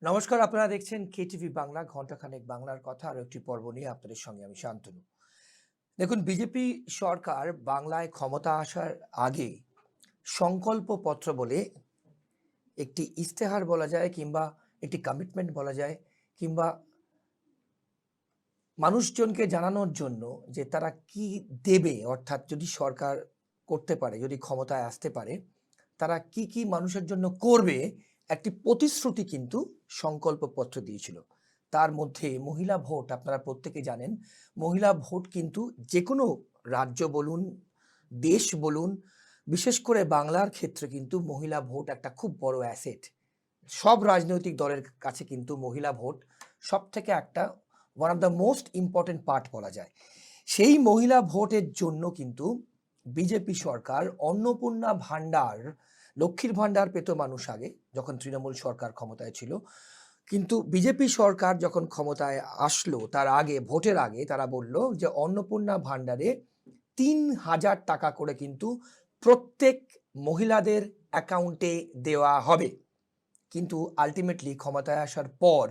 নমস্কার, আপনারা দেখছেন কেটিভি বাংলা ঘন্টাখানেক বাংলার কথা আর একটি পর্ব নিয়ে আপনাদের সঙ্গে আমি শান্তনু। দেখুন, বিজেপি সরকার বাংলায় ক্ষমতা আসার আগে সংকল্পপত্র বলে একটি ইস্তেহার বলা যায়, কিংবা একটি কমিটমেন্ট বলা যায়, কিংবা মানুষজনকে জানানোর জন্য যে তারা কি দেবে, অর্থাৎ যদি সরকার করতে পারে, যদি ক্ষমতায় আসতে পারে, তারা কি কি মানুষের জন্য করবে, একটি প্রতিশ্রুতি কিন্তু সংকল্পপত্র দিয়েছিল। তার মধ্যে মহিলা ভোট, আপনারা প্রত্যেকে জানেন, মহিলা ভোট কিন্তু যে কোনো রাজ্য বলুন, দেশ বলুন, বিশেষ করে বাংলার ক্ষেত্রে কিন্তু মহিলা ভোট একটা খুব বড় অ্যাসেট। সব রাজনৈতিক দলের কাছে কিন্তু মহিলা ভোট সব থেকে একটা one of the most important part বলা যায়। সেই মহিলা ভোটের জন্য কিন্তু বিজেপি সরকার অন্নপূর্ণা ভাণ্ডার, লক্ষ্মীর ভাণ্ডার পেত মানুষ আগে, যখন তৃণমূল সরকার ক্ষমতায় ছিল। কিন্তু বিজেপি সরকার যখন ক্ষমতায় আসলো, তার আগে, ভোটের আগে তারা বলল যে অন্নপূর্ণা ভাণ্ডারে ৩,০০০ টাকা করে কিন্তু প্রত্যেক মহিলাদের অ্যাকাউন্টে দেওয়া হবে। কিন্তু আলটিমেটলি ক্ষমতায় আসার পর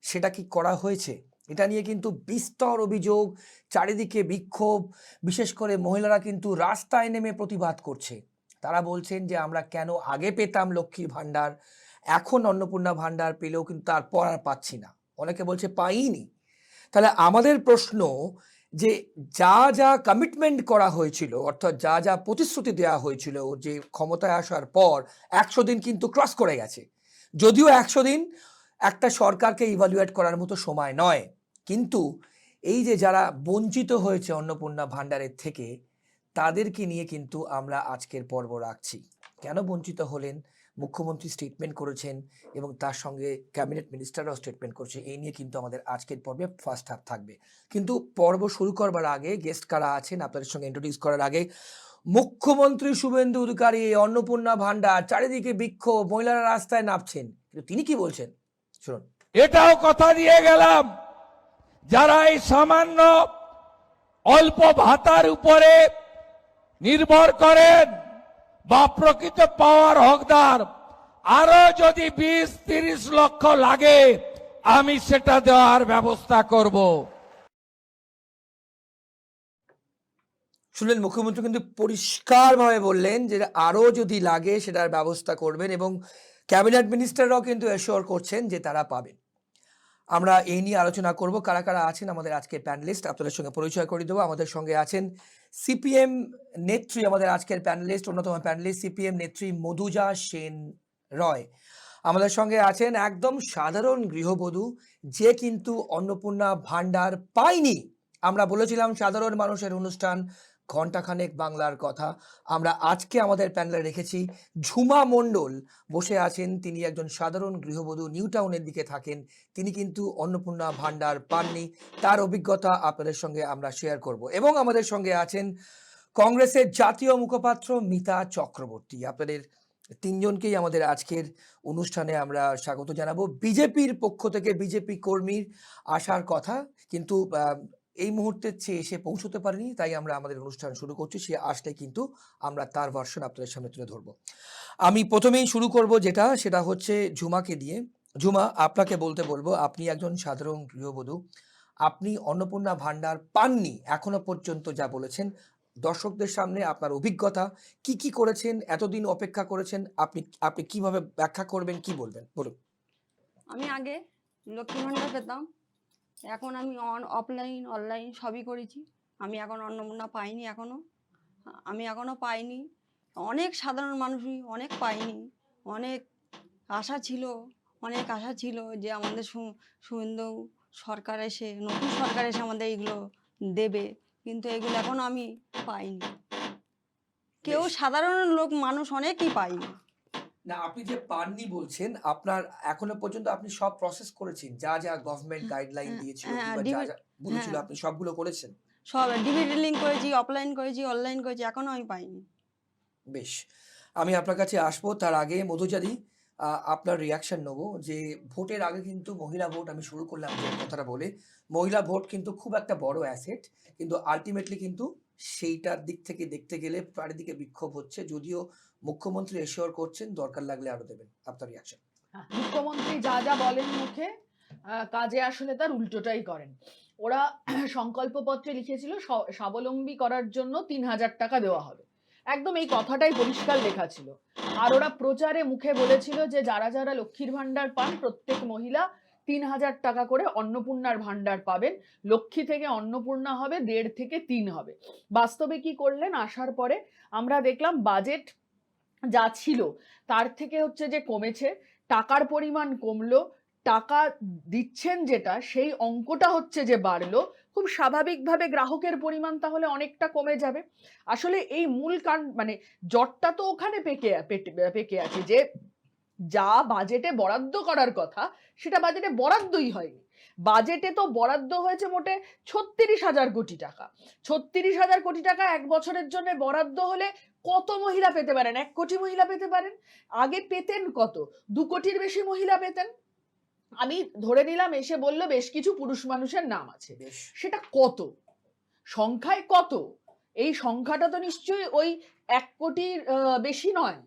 সেটা কি করা হয়েছে? এটা নিয়ে কিন্তু বিস্তর অভিযোগ, চারিদিকে বিক্ষোভ। বিশেষ করে মহিলারা কিন্তু রাস্তায় নেমে প্রতিবাদ করছে। তারা বলছেন যে আমরা কেন আগে পেতাম লক্ষ্মীর ভাণ্ডার, এখন অন্নপূর্ণা ভাণ্ডার পেলেও কিন্তু তারপর আর পাচ্ছি না। অনেকে বলছে পাইনি। তাহলে আমাদের প্রশ্ন, যে যা যা কমিটমেন্ট করা হয়েছিল, অর্থাৎ যা যা প্রতিশ্রুতি দেওয়া হয়েছিল, যে ক্ষমতায় আসার পর ১০০ দিন কিন্তু ক্রস করে গেছে। যদিও ১০০ দিন একটা সরকারকে ইভালুয়েট করার মতো সময় নয়, কিন্তু এই যে যারা বঞ্চিত হয়েছে অন্নপূর্ণা ভাণ্ডারের থেকে, তাদেরকে নিয়ে কিন্তু আমরা আজকের পর্ব রাখছি। কেন বঞ্চিত হলেন, মুখ্যমন্ত্রী স্টেটমেন্ট করেছেন এবং তার সঙ্গে ক্যাবিনেট মিনিস্টাররাও স্টেটমেন্ট করছে, এই নিয়ে কিন্তু আমাদের আজকের পর্বে ফার্স্ট হাফ থাকবে। কিন্তু পর্ব শুরু করবার আগে গেস্ট কারা আছেন আপনাদের সঙ্গে ইন্ট্রোডিউস করার আগে, মুখ্যমন্ত্রী শুভেন্দু অধিকারী, অন্নপূর্ণা ভাণ্ডার, চারিদিকে বিক্ষোভ, মহিলারা রাস্তায় নামছেন, কিন্তু তিনি কি বলছেন শুনুন। এটাও কথা দিয়ে গেলাম, যারা এই সামান্য অল্প ভাতার উপরে নির্ভর করেন বা প্রকৃত পাওয়ার হকদার, আরো যদি ২০-৩০ লক্ষ লাগে আমি সেটা দেওয়ার ব্যবস্থা করব। শুনলেন, মুখ্যমন্ত্রী কিন্তু পরিষ্কারভাবে বললেন যে আরও যদি লাগে সেটার ব্যবস্থা করবেন, এবং ক্যাবিনেট মিনিস্টাররাও কিন্তু এশিওর করছেন যে তারা পাবেন। আমরা এই নিয়ে আলোচনা করব। কারা কারা আছেন আমাদের আজকের প্যানেলিস্ট আপনাদের সঙ্গে পরিচয় করে দেবো। আমাদের সঙ্গে আছেন সিপিএম নেত্রী, আমাদের আজকের প্যানেলিস্ট, অন্যতম প্যানেলিস্ট সিপিএম নেত্রী মধুজা সেন রয়। আমাদের সঙ্গে আছেন একদম সাধারণ গৃহবধূ, যে কিন্তু অন্নপূর্ণা ভাণ্ডার পায়নি। আমরা বলেছিলাম সাধারণ মানুষের অনুষ্ঠান ঘণ্টাখানেক বাংলার কথা। আমরা আজকে আমাদের প্যানেলে রেখেছি ঝুমা মণ্ডল, বসে আছেন। তিনি একজন সাধারণ গৃহবধূ, নিউ টাউনের দিকে থাকেন। তিনি কিন্তু অন্নপূর্ণা ভাণ্ডার পাননি। তার অভিজ্ঞতা আপনাদের সঙ্গে আমরা শেয়ার করব। এবং আমাদের সঙ্গে আছেন কংগ্রেসের জাতীয় মুখপাত্র মিতা চক্রবর্তী। আপনাদের তিনজনকেই আমাদের আজকের অনুষ্ঠানে আমরা স্বাগত জানাবো। বিজেপির পক্ষ থেকে বিজেপি কর্মীর আসার কথা, কিন্তু এই মুহূর্তে এসে পৌঁছতে পারেনি, তাই আমরা আমাদের অনুষ্ঠান শুরু করছি। সে আসলে কিন্তু আমরা তার ভার্সন আপনাদের সামনে তুলে ধরবো। আমি প্রথমেই শুরু করব, সেটা হচ্ছে ঝুমাকে দিয়ে। ঝুমা, আপনাকে বলতে বলবো, আপনি একজন সাধারণ গৃহবধূ, আপনি অন্নপূর্ণা ভাণ্ডার পাননি এখনো পর্যন্ত, যা বলেছেন দর্শকদের সামনে আপনার অভিজ্ঞতা, কি কি করেছেন, এতদিন অপেক্ষা করেছেন, আপনি আপনি কিভাবে ব্যাখ্যা করবেন, কি বলবেন বলুন। আমি আগে লক্ষ্মী ভাণ্ডার পেতাম, এখন আমি অফলাইন অনলাইন সবই করেছি। আমি এখন অন্নপূর্ণা পাইনি, আমি এখনও পাইনি। অনেক সাধারণ মানুষই অনেক পাইনি। অনেক আশা ছিল যে আমাদের শুভেন্দু সরকার এসে, নতুন সরকার এসে আমাদের এগুলো দেবে, কিন্তু এগুলো এখনও আমি পাইনি। কেউ সাধারণ মানুষ অনেকই পাইনি। না, আপনি যে পাননি বলছেন, আপনার এখনো পর্যন্ত আপনি সব প্রসেস করেছেন, যা যা গভর্নমেন্ট গাইডলাইন দিয়েছিল হ্যাঁ, কিংবা যা যা বলেছিল, হ্যাঁ, আপনি সবগুলো করেছেন? সব ডিবিটি লিঙ্ক করেছি, অফলাইন করেছি, অনলাইন করেছি, এখনও আমি পাইনি। বেশ, আমি আপনার কাছে আসবো। তার আগে মধুজাদি, আপনার রিয়াকশন নেবো। যে ভোটের আগে কিন্তু মহিলা ভোট, আমি শুরু করলাম যে কথাটা বলে, মহিলা ভোট কিন্তু খুব একটা বড় অ্যাসেট, কিন্তু আলটিমেটলি কিন্তু সেইটার দিক থেকে দেখতে গেলে চারিদিকে বিক্ষোভ হচ্ছে, যদিও মুখ্যমন্ত্রী এশিওর করছেন দরকার লাগলে আরো দেবেন। আপনার রিয়াকশন। মুখ্যমন্ত্রী যা যা বলেন মুখে কাজে আসলে তার উল্টোটাই করেন। ওরা সংকল্পপত্রে লিখেছিল স্বাবলম্বী করার জন্য 3,000 টাকা দেওয়া হবে, একদম এই কথাটাই পরিষ্কার লেখা ছিল। আর ওরা প্রচারে মুখে বলেছিল যে যারা যারা লক্ষ্মীর ভান্ডার পান প্রত্যেক মহিলা 3,000 টাকা করে অন্নপূর্ণার ভান্ডার পাবেন। লক্ষ্মী থেকে অন্নপূর্ণা হবে 1.5 থেকে 3 হবে। বাস্তবে কি করলেন? আসার পরে আমরা দেখলাম বাজেট যা ছিল তার থেকে হচ্ছে যে কমেছে, টাকার পরিমাণ কমলো, টাকা দিচ্ছেন যেটা সেই অঙ্কটা হচ্ছে যে বাড়লো। খুব স্বাভাবিকভাবে গ্রাহকের পরিমাণ তাহলে অনেকটা কমে যাবে। আসলে এই মূল মানে জটটা তো ওখানে পেকে আছে যে যা বাজেটে বরাদ্দ করার কথা সেটা বাজেটে বরাদ্দই হয়নি। বাজেটে তো বরাদ্দ হয়েছে মোটে 36,000 কোটি টাকা। 36,000 কোটি টাকা এক বছরের জন্য বরাদ্দ হলে কত মহিলা পেতে পারেন? 1 কোটি মহিলা পেতে পারেন। আগে পেতেন কত? 2 কোটির বেশি মহিলা পেতেন। আমি ধরে নিলাম এসে বললো বেশ কিছু পুরুষ মানুষের নাম আছে, সেটা কত সংখ্যায় কত? এই সংখ্যাটা তো নিশ্চয়ই ওই 1 কোটির বেশি নয়।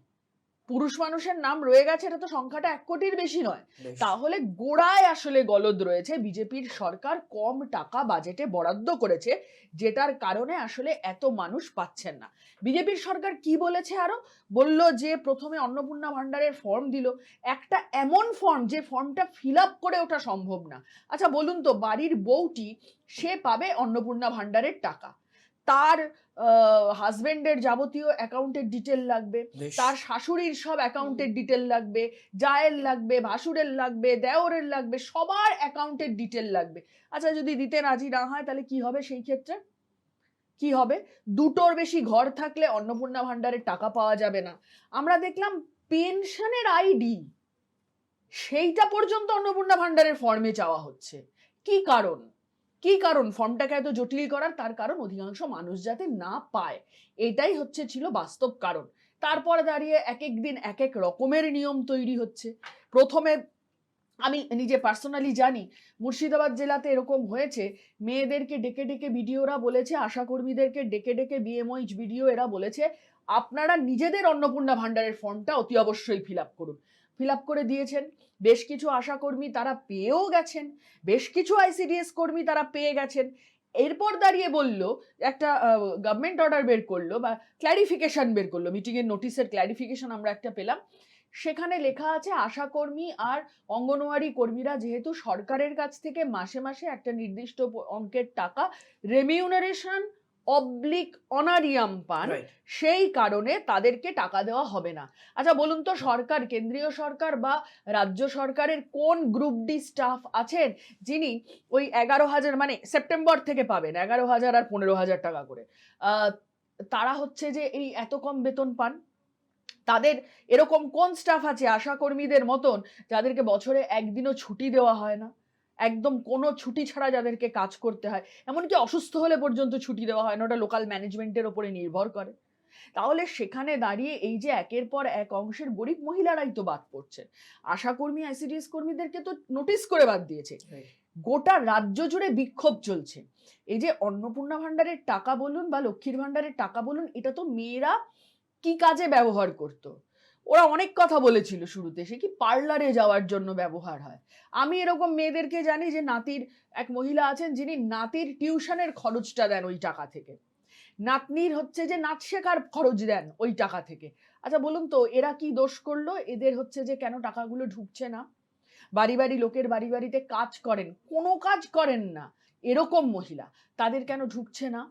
পুরুষ মানুষের নাম রয়ে গেছে, এটা তো সংখ্যাটা 1 কোটির বেশি নয়। তাহলে গোড়ায় আসলে গলদ রয়েছে, বিজেপির সরকার কম টাকা বাজেটে বরাদ্দ করেছে, যেটার কারণে আসলে এত মানুষ পাচ্ছেন না। বিজেপির সরকার কি বলেছে? আরো বলল যে প্রথমে অন্নপূর্ণা ভান্ডারের ফর্ম দিল, একটা এমন ফর্ম যে ফর্মটা ফিল আপ করে ওঠা সম্ভব না। আচ্ছা বলুন তো, বাড়ির বউটি সে পাবে অন্নপূর্ণা ভান্ডারের টাকা, তার হাজবেন্ডের যাবতীয় অ্যাকাউন্টের ডিটেল লাগবে, তার শাশুড়ির সব অ্যাকাউন্টের ডিটেল লাগবে, জায়ের লাগবে, ভাসুরের লাগবে, দেওরের লাগবে, সবার অ্যাকাউন্টের ডিটেল লাগবে। আচ্ছা যদি দিতে রাজি না হয় তাহলে কি হবে? সেই ক্ষেত্রে কি হবে? 2টোর বেশি ঘর থাকলে অন্নপূর্ণা ভান্ডারের টাকা পাওয়া যাবে না। আমরা দেখলাম পেনশনের আইডি সেইটা পর্যন্ত অন্নপূর্ণা ভান্ডারের ফর্মে চাওয়া হচ্ছে। কি কারণ? কি কারণ ফর্মটাকে এত জটিল করার? তার কারণ অধিকাংশ মানুষ যাতে না পায়, এটাই ছিল বাস্তব কারণ। তারপর দাঁড়িয়ে এক এক দিন এক এক রকমের নিয়ম তৈরি হচ্ছে। প্রথমে আমি নিজে পার্সোনালি জানি মুর্শিদাবাদ জেলাতে এরকম হয়েছে, মেয়েদেরকে ডেকে ডেকে বিডিওরা বলেছে, আশাকর্মীদেরকে ডেকে ডেকে বিএমওইচ বিডিও এরা বলেছে আপনারা নিজেদের অন্নপূর্ণা ভান্ডারের ফর্মটা অতি অবশ্যই ফিল আপ করুন। ফিল আপ করে দিয়েছেন বেশ কিছু আশাকর্মী, তারা পেয়েও গেছেন, বেশ কিছু আইসিডিএস কর্মী তারা পেয়ে গেছেন। এরপর দাঁড়িয়ে বলল, একটা গভর্নমেন্ট অর্ডার বের করলো বা ক্ল্যারিফিকেশন বের করলো, মিটিংয়ের নোটিশের ক্ল্যারিফিকেশন আমরা একটা পেলাম। সেখানে লেখা আছে আশাকর্মী আর অঙ্গনওয়াড়ি কর্মীরা যেহেতু সরকারের কাছ থেকে মাসে মাসে একটা নির্দিষ্ট অঙ্কের টাকা রেমিউনারেশন অবলিক অনারিয়াম পান, সেই কারণে তাদেরকে টাকা দেওয়া হবে না। আচ্ছা বলুন তো, সরকার, কেন্দ্রীয় সরকার বা রাজ্য সরকারের কোন গ্রুপ ডি স্টাফ আছেন যিনি ওই 11,000 মানে সেপ্টেম্বর থেকে পাবেন 11,000 আর 15,000 টাকা করে? তারা যে এই এত কম বেতন পান? তাদের এরকম কোন স্টাফ আছে আশাকর্মীদের মতন যাদেরকে বছরে একদিনও ছুটি দেওয়া হয় না, একদম কোনো ছুটি ছাড়া যাদেরকে কাজ করতে হয়, এমনকি অসুস্থ হলে পর্যন্ত ছুটি দেওয়া হয় না, ওটা লোকাল ম্যানেজমেন্টের ওপরে নির্ভর করে। তাহলে সেখানে দাঁড়িয়ে এই যে একের পর এক অংশের গরিব মহিলারাই তো বাদ পড়ছেন। আশাকর্মী আইসিডিএস কর্মীদেরকে তো নোটিশ করে বাদ দিয়েছে। গোটা রাজ্য জুড়ে বিক্ষোভ চলছে। এই যে অন্নপূর্ণা ভান্ডারের টাকা বলুন বা লক্ষ্মীর ভান্ডারের টাকা বলুন, এটা তো মেয়েরা কি কাজে ব্যবহার করতো? ওরা অনেক কথা বলেছিল শুরুতে, সে কি পার্লারে যাওয়ার জন্য ব্যবহার হয়। আমি এরকম মেয়েদেরকে জানি যে নাতির এক মহিলা আছেন যিনি নাতির টিউশনের খরচটা দেন ওই টাকা থেকে, নাতনির যে নাচ শেখার খরচ দেন ওই টাকা থেকে। আচ্ছা বলুন তো, এরা কি দোষ করলো? এদের যে কেন টাকাগুলো ঢুকছে না? বাড়ি বাড়ি লোকের বাড়ি বাড়িতে কাজ করেন, কোনো কাজ করেন না এরকম মহিলা, তাদের কেন ঢুকছে না?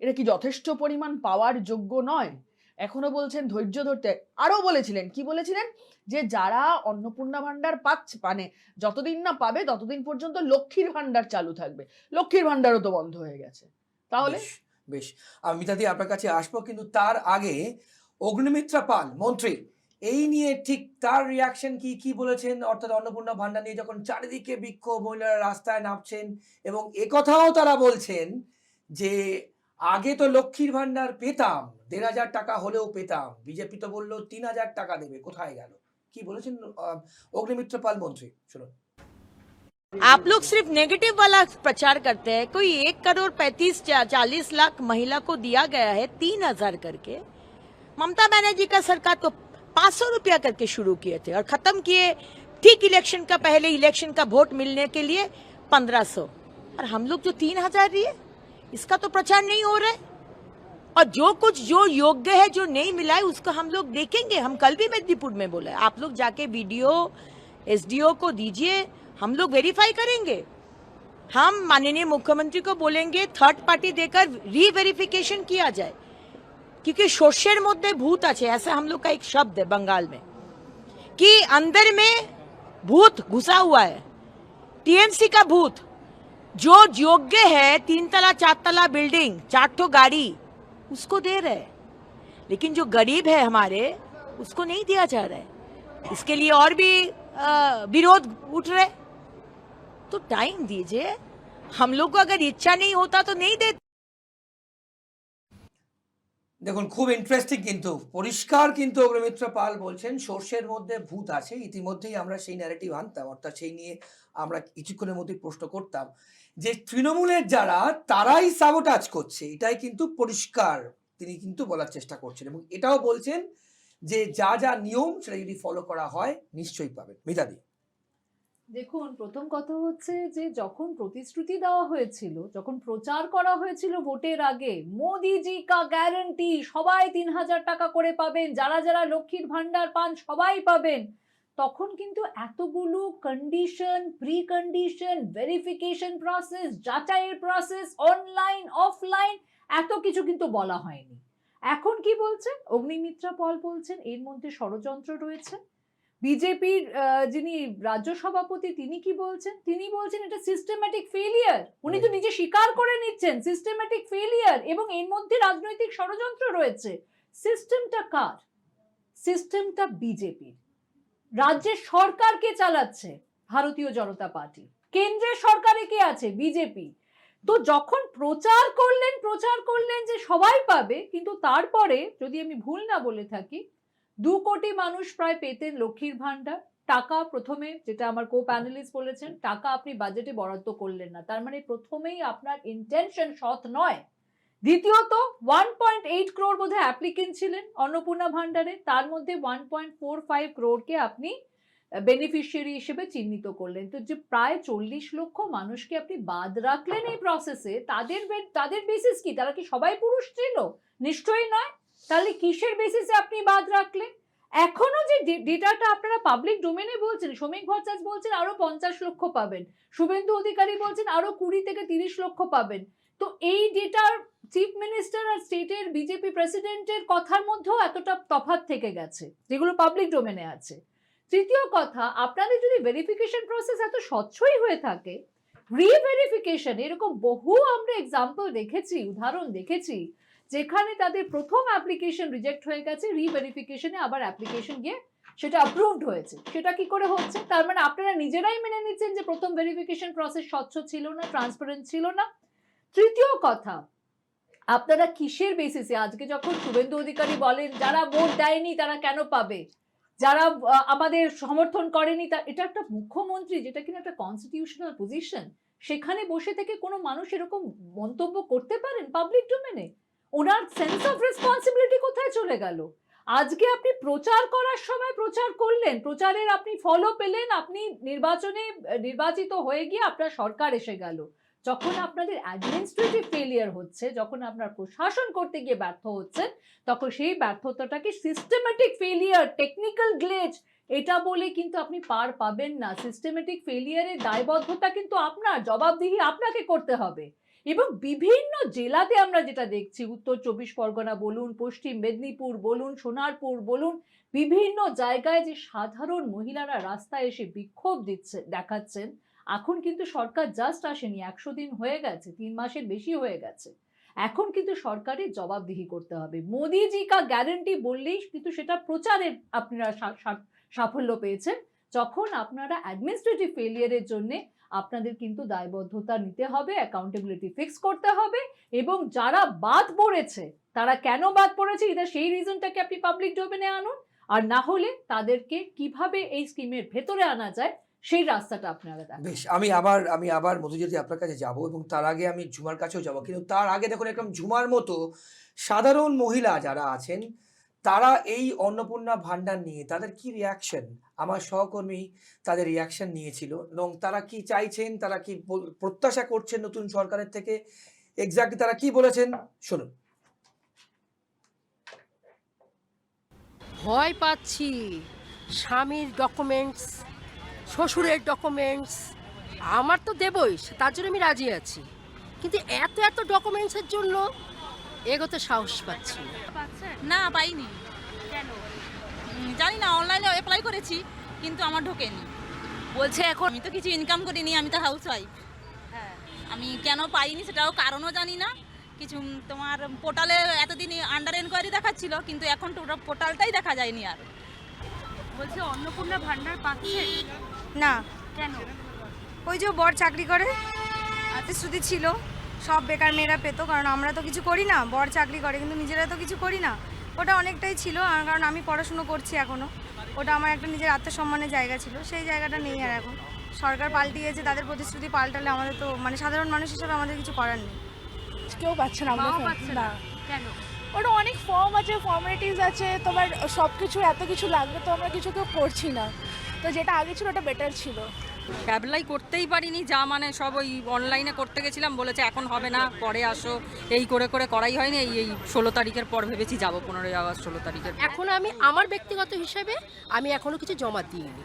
এটা কি যথেষ্ট পরিমাণ পাওয়ার যোগ্য নয়? এখনো বলছেন ধৈর্য ধরতে। আরো বলেছিলেন, কি বলেছিলেন? যে যারা অন্নপূর্ণা ভান্ডার পাচ্ছে, মানে যতদিন না পাবে ততদিন পর্যন্ত লক্ষ্মীর ভান্ডার চালু থাকবে। লক্ষ্মীর ভান্ডারও তো বন্ধ হয়ে গেছে। তাহলে বেশ, আমি মিতাদি আপনার কাছে আসবো, কিন্তু তার আগে অগ্নিমিত্রা পাল মন্ত্রী এই নিয়ে ঠিক তার রিয়াকশন কি বলেছেন? অর্থাৎ অন্নপূর্ণা ভান্ডার নিয়ে যখন চারিদিকে বিক্ষোভ, মহিলারা রাস্তায় নামছেন এবং একথাও তারা বলছেন যে আগে তো লক্ষ্মীর ভান্ডার পেতাম, 1,500 টাকা হলেও পেতাম, বিজেপি তো বললো 3,000 টাকা দেবে, কোথায় গেল? কি বলেছেন অগ্নিমিত্রা পাল মন্ত্রী? শুনুন। आप लोग सिर्फ नेगेटिव वाला प्रचार करते हैं। कोई 1,35,40,00,000 महिला को दिया गया है 3,000 करके। ममता बनर्जी का सरकार तो 500 रुपया करके शुरू किए थे और खत्म किए ठीक इलेक्शन का पहले, इलेक्शन का वोट मिलने के लिए 1500। और हम लोग जो 3000 दिए, इसका तो प्रचार नहीं हो रहा है। और जो कुछ जो योग्य है, जो नहीं मिला है, उसको हम लोग देखेंगे। हम कल भी मेदिनीपुर में बोले, आप लोग जाके वीडियो एसडीओ को दीजिए, हम लोग वेरीफाई करेंगे। हम माननीय मुख्यमंत्री को बोलेंगे थर्ड पार्टी देकर रीवेरिफिकेशन किया जाए, क्योंकि शोषेर मध्य भूत আছে, ऐसा हम लोग का एक शब्द है बंगाल में, कि अंदर में भूत घुसा हुआ है, टीएमसी का भूत। जो योग्य है 3 तला 4 तला बिल्डिंग, 4 गाड़ी, उसको दे रहे, लेकिन जो गरीब है हमारे, उसको नहीं दिया जा रहा है। इसके लिए और भी विरोध उठ रहे। तो टाइम दीजिए, हम लोग को अगर इच्छा नहीं होता तो नहीं देते। দেখুন খুব ইন্টারেস্টিং, কিন্তু পরিষ্কার কিন্তু অগ্নিমিত্র পাল বলছেন সর্ষের মধ্যে ভূত আছে। ইতিমধ্যেই আমরা সেই ন্যারেটিভ আনতাম, অর্থাৎ সেই নিয়ে আমরা কিছুক্ষণের মধ্যে প্রশ্ন করতাম যে তৃণমূলের যারা তারাই সাবোটাজ করছে, এটাই কিন্তু পরিষ্কার তিনি কিন্তু বলার চেষ্টা করছেন, এবং এটাও বলছেন যে যা যা নিয়ম সেটা যদি ফলো করা হয় নিশ্চয়ই পাবেন। মিতাদি, দেখুন, প্রথম কথা হচ্ছে যে যখন প্রতিশ্রুতি দেওয়া হয়েছিল, যখন প্রচার করা হয়েছিল ভোটের আগে, মোদিজি কা গ্যারান্টি, সবাই 3000 টাকা করে পাবেন, যারা যারা লক্ষ্মীর ভান্ডার পান সবাই পাবেন, তখন কিন্তু এতগুলো condition, pre condition, verification process, যাচাইয়ের প্রসেস, অনলাইন অফলাইন, এত কিছু কিন্তু বলা হয়নি। এখন কি বলছেন অগ্নিমিত্রা পল? বলছেন এর মধ্যে ষড়যন্ত্র রয়েছে। বিজেপির যিনি রাজ্য সভাপতি তিনি কি বলছেন? তিনি বলছেন এটা সিস্টেম্যাটিক ফেলিয়ার। উনি তো নিজে স্বীকার করে নিচ্ছেন সিস্টেম্যাটিক ফেলিয়ার, এবং এর মধ্যে রাজনৈতিক ষড়যন্ত্র রয়েছে। সিস্টেমটা কার? সিস্টেমটা বিজেপির। রাজ্যের সরকার কে চালাচ্ছে? ভারতীয় জনতা পার্টি। কেন্দ্রের সরকারে কে আছে? বিজেপি। তো যখন প্রচার করলেন যে সবাই পাবে, কিন্তু তারপরে যদি আমি ভুল না বলে থাকি 2 কোটি মানুষ প্রায় পেতেন লক্ষ্মীর ভান্ডার। টাকা প্রথমে, যেটা আমার কো প্যানেলিস্ট বলেছেন, টাকা আপনি বাজেটে বরাদ্দ করলেন না, তার মানে প্রথমেই আপনার ইন্টেনশন সৎ নয়। দ্বিতীয়ত 1.8 crore বোধহয় অ্যাপ্লিকেন্ট ছিলেন অন্নপূর্ণা ভান্ডারে, তার মধ্যে 1.45 crore-কে আপনি বেনিফিশিয়ারি হিসেবে চিহ্নিত করলেন। তো যে প্রায় 40 লক্ষ মানুষকে আপনি বাদ রাখলেন এই প্রসেসে, তাদের বেসিস কি? তারা কি সবাই পুরুষ ছিল? নিশ্চয়ই নয়। তাহলে কিসের বেসিসে আপনি বাদ রাখলেন? এখনো যে ডেটাটা আপনারা পাবলিক ডোমেনে বলছেন, শ্রমিক ভট্টাচার্য বলছেন আরো 50 লক্ষ পাবেন, শুভেন্দু অধিকারী বলছেন আরো 20 থেকে 30 লক্ষ পাবেন। তো এই ডেটার চিফ মিনিস্টার আর স্টেটের বিজেপি প্রেসিডেন্টের কথার মধ্যেও এতটা তফাৎ থেকে গেছে, যেগুলো পাবলিক ডোমেনে আছে। তৃতীয় কথা, আপনাদের যদি ভেরিফিকেশন প্রসেস এত স্বচ্ছই হয়ে থাকে, রিভেরিফিকেশন, এরকম বহু আমরা এক্সাম্পল দেখেছি, উদাহরণ দেখেছি, যেখানে তাদের প্রথম অ্যাপ্লিকেশন রিজেক্ট হয়ে গেছে, রিভেরিফিকেশনে আবার অ্যাপ্লিকেশন গিয়ে সেটা অ্যাপ্রুভড হয়েছে। সেটা কি করে হচ্ছে? তার মানে আপনারা নিজেরাই মেনে নিচ্ছেন যে প্রথম ভেরিফিকেশন প্রসেস স্বচ্ছ ছিল না, ট্রান্সপারেন্ট ছিল না। তৃতীয় কথা, আপনারা কিসের বেসিসে আজকে যখন শুভেন্দু অধিকারী বলেন যারা ভোট দেয়নি তারা কেন পাবে, যারা আমাদের সমর্থন করেনি, এটা একটা মুখ্যমন্ত্রী, যেটা কিনা একটা কনস্টিটিউশনাল পজিশন, সেখানে বসে থেকে কোনো মানুষ এরকম মন্তব্য করতে পারেন পাবলিক ডোমেনে? ওনার সেন্স অফ রেসপন্সিবিলিটি কোথায় চলে গেল? আজকে আপনি প্রচার করার সময় প্রচার করলেন, প্রচারের আপনি ফলো পেলেন, আপনি নির্বাচিত হয়ে গিয়ে আপনার সরকার এসে গেল। যখন আপনাদের অ্যাডমিনিস্ট্রেটিভ ফেলিয়ার হচ্ছে, যখন আপনার প্রশাসন করতে গিয়ে ব্যর্থ হচ্ছেন, তখন সেই ব্যর্থতাটাকে সিস্টেম্যাটিক ফেলিয়ার, টেকনিক্যাল গ্লেজ এটা বলে কিন্তু আপনি পার পাবেন না। সিস্টেম্যাটিক ফেলিয়ারের দায়বদ্ধতা কিন্তু আপনার, জবাবদিহি আপনাকে করতে হবে। এবং বিভিন্ন জেলাতে আমরা যেটা দেখছি, উত্তর 24 পরগনা বলুন, পশ্চিম মেদিনীপুর বলুন, সোনারপুর বলুন, বিভিন্ন জায়গায় যে সাধারণ মহিলারা রাস্তায় এসে বিক্ষোভ দেখাচ্ছেন, এখন কিন্তু সরকার জাস্ট আসেনি, 100 দিন হয়ে গেছে, 3 মাসের বেশি হয়ে গেছে। এখন কিন্তু সরকারের জবাবদিহি করতে হবে। মোদিজি কা গ্যারান্টি বললেই কিন্তু সেটা প্রচারে আপনারা সাফল্য পেয়েছেন। যখন আপনারা অ্যাডমিনিস্ট্রেটিভ ফেলিয়ারের জন্য আপনাদের কিন্তু দায়বদ্ধতা নিতে হবে, অ্যাকাউন্টেবিলিটি ফিক্স করতে হবে, এবং যারা বাদ পড়েছে তারা কেন বাদ পড়েছে, এটা সেই রিজনটাকে আপনি পাবলিক ডোমেনে আনুন, আর না হলে তাদেরকে কিভাবে এই স্কিমের ভেতরে আনা যায় সেই রাস্তাটা আপনারা দেখান। বেশ, আমি আবার মধুজ্যোতি আপনার কাছে যাব, এবং তার আগে আমি ঝুমার কাছেও যাব, কিন্তু তার আগে দেখুন একদম ঝুমার মতো সাধারণ মহিলা যারা আছেন তারা এই অন্নপূর্ণা ভান্ডার নিয়ে তাদের কি রিয়াকশন? আমার সহকর্মী তাদের রিয়াকশন নিয়েছিল এবং তারা কি চাইছেন, তারা কি প্রত্যাশা করছেন নতুন সরকারের থেকে, এক্স্যাক্টলি তারা কি বলেছেন শুনুন। ভয় পাচ্ছি, স্বামীর ডকুমেন্টস, শ্বশুরের ডকুমেন্টস, আমার তো দেবই, তার জন্য আমি রাজি আছি, কিন্তু এত এত ডকুমেন্টসের জন্য এগোতে সাহস পাচ্ছি না। না পাইনি। কেন জানি না, অনলাইনে অ্যাপ্লাই করেছি কিন্তু আমার ঢোকেনি। বলছে এখন আমি তো কিছু ইনকাম করিনি, আমি তো হাউস ওয়াইফ। হ্যাঁ, আমি কেন পাইনি সেটাও কারণও জানি না। কিছু তোমার পোর্টালে এতদিন আন্ডার এনকোয়ারি দেখাচ্ছিল, কিন্তু এখন পোর্টালটাই দেখা যায়নি আর। বলছে অন্নপূর্ণা ভান্ডার পাচ্ছে না। কেন? ওই যে বর চাকরি করে, প্রতিশ্রুতি ছিল সব বেকার মেয়েরা পেতো, কারণ আমরা তো কিছু করি না, বর চাকরি করে কিন্তু নিজেরা তো কিছু করি না। ওটা অনেকটাই ছিল, কারণ আমি পড়াশুনো করছি এখনও, ওটা আমার একটা নিজের আত্মসম্মানের জায়গা ছিল, সেই জায়গাটা নেই আর। এখন সরকার পাল্টিয়েছে, তাদের প্রতিশ্রুতি পাল্টালে আমাদের তো মানে সাধারণ মানুষ হিসেবে আমাদের কিছু করার নেই। কেউ পাচ্ছে না, মাও পাচ্ছে না। কেন? ওটা অনেক ফর্ম আছে, ফর্মালিটিস আছে, তোমার সব কিছু এত কিছু লাগবে, তো আমরা কিছু কেউ করছি না। তো যেটা আগে ছিল ওটা বেটার ছিল। অ্যাপ্লাই করতেই পারিনি, যা মানে সব ওই অনলাইনে করতে গেছিলাম, বলেছে এখন হবে না, পরে আসো, এই করে করে করাই হয়নি। এই 16 তারিখের পর ভেবেছি যাবো, 15ই আগস্ট 16 তারিখের। এখন আমি আমার ব্যক্তিগত হিসেবে আমি এখনো কিছু জমা দিইনি।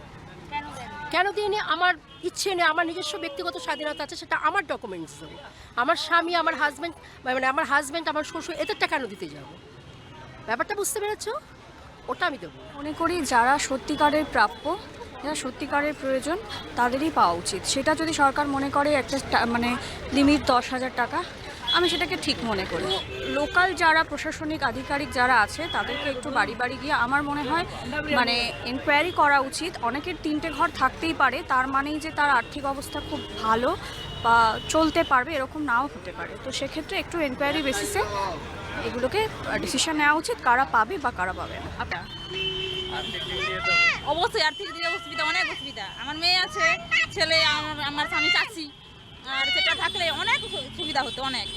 কেন দেন? কেন দিইনি? আমার ইচ্ছে নেই, আমার নিজস্ব ব্যক্তিগত স্বাধীনতা আছে, সেটা আমার ডকুমেন্টস দেবো। আমার স্বামী, আমার হাজব্যান্ড, মানে আমার হাজব্যান্ড, আমার শ্বশুর, এদেরটা কেন দিতে যাব? ব্যাপারটা বুঝতে পেরেছো? ওটা আমি দেবো। মনে করি যারা সত্যিকারের প্রাপ্য, যারা সত্যিকারের প্রয়োজন, তাদেরই পাওয়া উচিত। সেটা যদি সরকার মনে করে একটা মানে লিমিট 10,000 টাকা, আমি সেটাকে ঠিক মনে করি। লোকাল যারা প্রশাসনিক আধিকারিক যারা আছে, তাদেরকে একটু বাড়ি বাড়ি গিয়ে আমার মনে হয় মানে এনকোয়ারি করা উচিত। অনেকের 3টে ঘর থাকতেই পারে, তার মানেই যে তার আর্থিক অবস্থা খুব ভালো বা চলতে পারবে এরকম নাও হতে পারে। তো সেক্ষেত্রে একটু এনকোয়ারি বেসিসে এগুলোকে ডিসিশন নেওয়া উচিত, কারা পাবে বা কারা পাবে না। অবশ্যই আর্থিক দিকে অসুবিধা, অনেক অসুবিধা। আমার মেয়ে আছে, ছেলে, আমার স্বামী চাষি, আর সেটা থাকলে অনেক সুবিধা হতো, অনেক।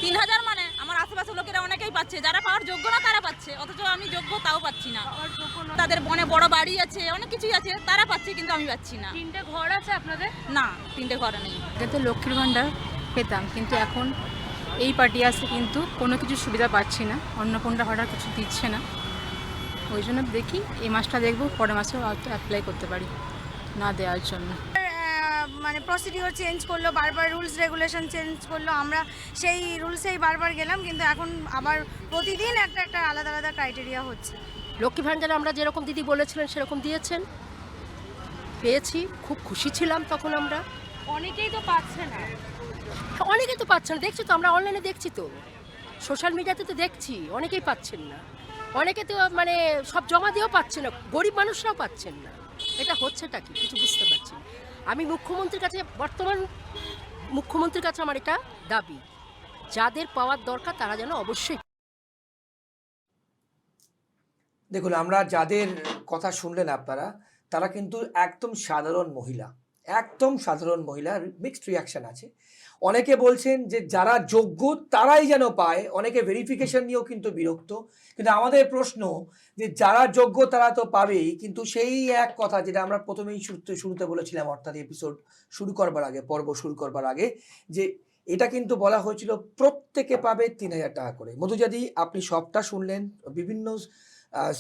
3,000 মানে আমার আশেপাশে লোকেরা অনেকেই পাচ্ছে, যারা পাওয়ার যোগ্য না তারা পাচ্ছে, অথচ আমি যোগ্য তাও পাচ্ছি না। তাদের বনে বড় বাড়ি আছে, অনেক কিছুই আছে, তারা পাচ্ছে কিন্তু আমি পাচ্ছি না। 3টে ঘর আছে আপনাদের? না, 3টে ঘরে নেই। এটা তো লক্ষ্মীর ভাণ্ডার পেতাম, কিন্তু এখন এই পার্টি আসে কিন্তু কোনো কিছু সুবিধা পাচ্ছি না, অন্নপূর্ণা ভাণ্ডার কিছু দিচ্ছে না। ওই জন্য দেখি এই মাসটা দেখবো, পরের মাসেও হয়তো অ্যাপ্লাই করতে পারি না দেওয়ার জন্য। মানে প্রসিডিওর চেঞ্জ করলো, বারবার রুলস রেগুলেশন চেঞ্জ করলো, আমরা সেই রুলসেই বারবার গেলাম, কিন্তু এখন আবার প্রতিদিন একটা একটা আলাদা আলাদা ক্রাইটেরিয়া হচ্ছে। লক্ষ্মী ভাণ্ডারে আমরা যেরকম দিদি বলেছিলেন সেরকম দিয়েছেন, পেয়েছি, খুব খুশি ছিলাম তখন আমরা। অনেকেই তো পাচ্ছে না। অনেকেই তো পাচ্ছেন, দেখছি তো, আমরা অনলাইনে দেখছি তো, সোশ্যাল মিডিয়াতে তো দেখছি, অনেকেই পাচ্ছেন না। অনেকে তো মানে সব জমা দিয়েও পাচ্ছে না, গরিব মানুষরাও পাচ্ছেন না। এটা হচ্ছেটা কি কিছু বুঝতে পারছি না। আমি মুখ্যমন্ত্রীর কাছে, বর্তমান মুখ্যমন্ত্রীর কাছে আমার এটা দাবি, যাদের পাওয়ার দরকার তারা যেন অবশ্যই। দেখুন, আমরা যাদের কথা শুনলেন আপনারা, তারা কিন্তু একদম সাধারণ মহিলা, একদম সাধারণ মহিলা। মিক্সড রিয়াকশন আছে। অনেকে বলছেন যে যারা যোগ্য তারাই যেন পায়, অনেকে ভেরিফিকেশন নিয়েও কিন্তু বিরক্ত। কিন্তু আমাদের প্রশ্ন যে যারা যোগ্য তারা তো পাবেই, কিন্তু সেই এক কথা যেটা আমরা প্রথমেই শুরুতে বলেছিলাম, অর্থাৎ এপিসোড শুরু করবার আগে, পর্ব শুরু করবার আগে, যে এটা কিন্তু বলা হয়েছিল প্রত্যেকে পাবে 3,000 টাকা করে। মধুজাদি, আপনি সবটা শুনলেন, বিভিন্ন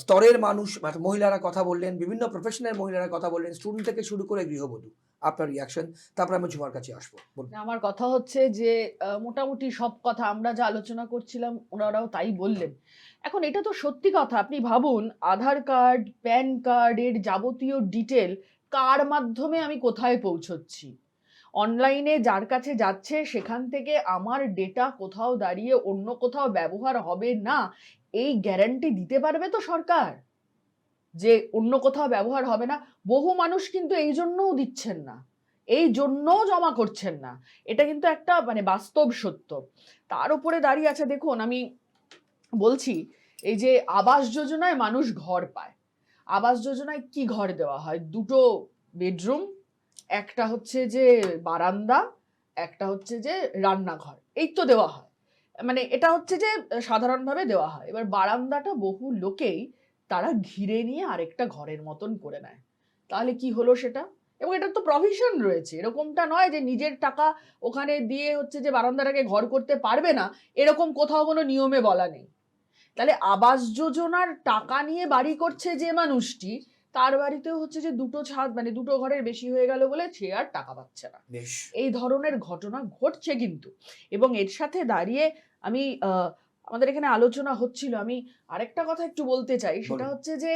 স্তরের মানুষ, মহিলারা কথা বললেন, বিভিন্ন প্রফেশনের মহিলারা কথা বললেন, স্টুডেন্ট থেকে শুরু করে গৃহবধূ। আপনার রিয়াকশন, তারপর আমি ঝুমার কাছে আসবো। আমার কথা হচ্ছে যে মোটামুটি সব কথা আমরা যা আলোচনা করছিলাম ওনারাও তাই বললেন। এখন এটা তো সত্যি কথা, আপনি ভাবুন, আধার কার্ড, প্যান কার্ডের যাবতীয় ডিটেল কার মাধ্যমে আমি কোথায় পৌঁছচ্ছি, অনলাইনে যার কাছে যাচ্ছে সেখান থেকে আমার ডেটা কোথাও দাঁড়িয়ে অন্য কোথাও ব্যবহার হবে না, এই গ্যারান্টি দিতে পারবে তো সরকার যে অন্য কোথাও ব্যবহার হবে না? বহু মানুষ কিন্তু এই জন্যও দিচ্ছেন না, এই জন্যও জমা করছেন না। এটা কিন্তু একটা মানে বাস্তব সত্য। তার উপরে দাঁড়িয়ে আছে, দেখুন আমি বলছি, এই যে আবাস যোজনায় মানুষ ঘর পায়, আবাস যোজনায় কি ঘর দেওয়া হয়? 2টো বেডরুম, একটা হচ্ছে যে বারান্দা, একটা হচ্ছে যে রান্নাঘর, এই তো দেওয়া হয়। মানে এটা হচ্ছে যে সাধারণভাবে দেওয়া হয়, এবার বারান্দাটা বহু লোকেই তারা ঘিরে নিয়ে আরেকটা ঘরের মতন করে নেয়। তাহলে কি হলো সেটা? এবং এটার তো প্রভিশন রয়েছে, এরকমটা নয় যে নিজের টাকা ওখানে দিয়ে হচ্ছে যে বারান্দাটাকে ঘর করতে পারবে না, এরকম কোথাও কোনো নিয়মে বলা নেই। তাহলে আবাস যোজনার টাকা নিয়ে বাড়ি করছে যে মানুষটি, তার বাড়িতেও হচ্ছে যে দুটো ছাদ মানে দুটো ঘরের বেশি হয়ে গেল বলে সে আর টাকা পাচ্ছে না। বেশ, এই ধরনের ঘটনা ঘটছে কিন্তু। এবং এর সাথে দাঁড়িয়ে আমি আমাদের এখানে আলোচনা হচ্ছিল, আমি আরেকটা কথা একটু বলতে চাই, সেটা বলুন। হচ্ছে যে